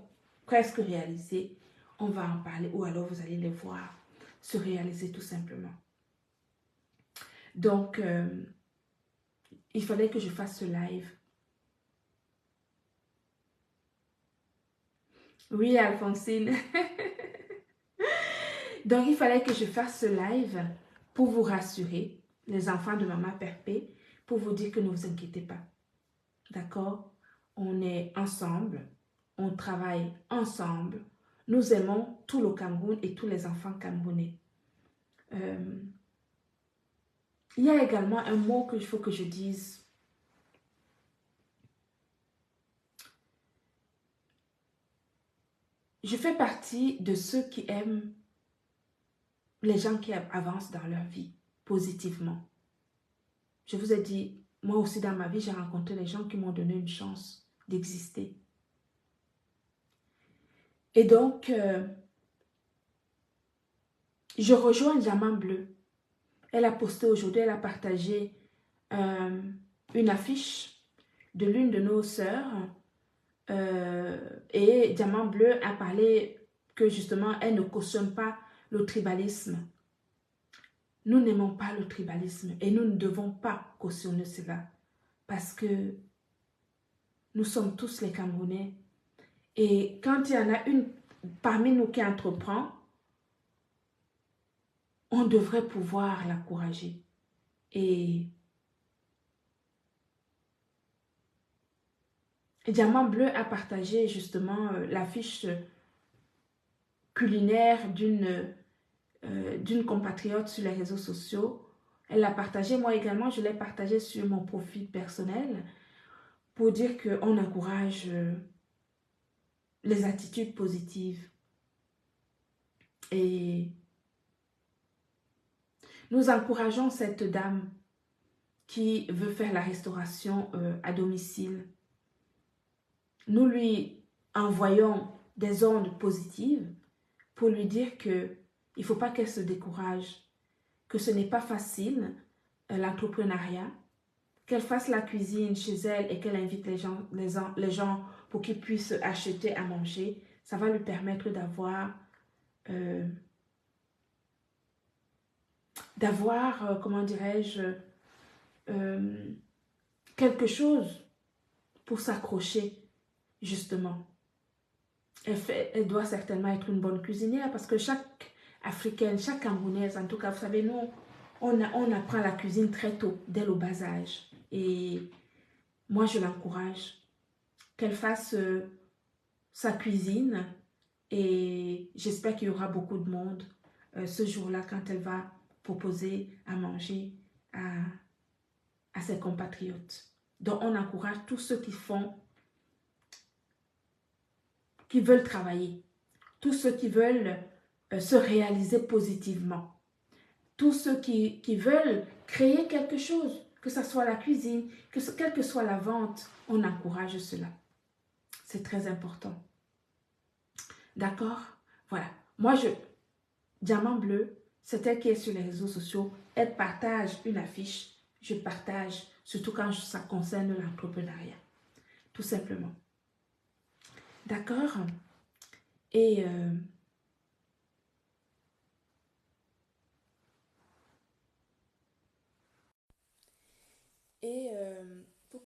[SPEAKER 1] presque réalisées, on va en parler ou alors vous allez les voir se réaliser tout simplement. Donc, il fallait que je fasse ce live. Oui, Alphonsine. Donc, il fallait que je fasse ce live pour vous rassurer, les enfants de Maman Perpé, pour vous dire que ne vous inquiétez pas. D'accord? On est ensemble, on travaille ensemble. Nous aimons tout le Cameroun et tous les enfants camerounais. Il y a également un mot qu'il faut que je dise. Je fais partie de ceux qui aiment les gens qui avancent dans leur vie positivement. Je vous ai dit, moi aussi dans ma vie, j'ai rencontré des gens qui m'ont donné une chance d'exister. Et donc, je rejoins Diamant Bleu. Elle a posté aujourd'hui, elle a partagé une affiche de l'une de nos sœurs. Et Diamant Bleu a parlé que justement, elle ne cautionne pas le tribalisme. Nous n'aimons pas le tribalisme et nous ne devons pas cautionner cela parce que nous sommes tous les Camerounais. Et quand il y en a une parmi nous qui entreprend, on devrait pouvoir l'encourager. Et Diamant Bleu a partagé justement l'affiche culinaire d'une compatriote sur les réseaux sociaux. Elle l'a partagé, moi également, je l'ai partagé sur mon profil personnel pour dire qu'on encourage les attitudes positives. Et nous encourageons cette dame qui veut faire la restauration à domicile. Nous lui envoyons des ondes positives pour lui dire qu'il ne faut pas qu'elle se décourage, que ce n'est pas facile, l'entrepreneuriat, qu'elle fasse la cuisine chez elle et qu'elle invite les gens pour qu'ils puissent acheter à manger. Ça va lui permettre d'avoir, comment dirais-je, quelque chose pour s'accrocher, justement. Elle doit certainement être une bonne cuisinière parce que chaque Africaine, chaque Camerounaise, en tout cas, vous savez, nous, on apprend la cuisine très tôt, dès le bas âge. Et moi, je l'encourage qu'elle fasse sa cuisine et j'espère qu'il y aura beaucoup de monde ce jour-là quand elle va proposer à manger à ses compatriotes. Donc, on encourage tous ceux qui veulent travailler, tous ceux qui veulent se réaliser positivement, tous ceux qui veulent créer quelque chose, que ce soit la cuisine, quelle que soit la vente, on encourage cela. C'est très important. D'accord? Voilà. Moi, Diamant Bleu, c'est elle qui est sur les réseaux sociaux. Elle partage une affiche. Je partage, surtout quand ça concerne l'entrepreneuriat. Tout simplement. D'accord? Et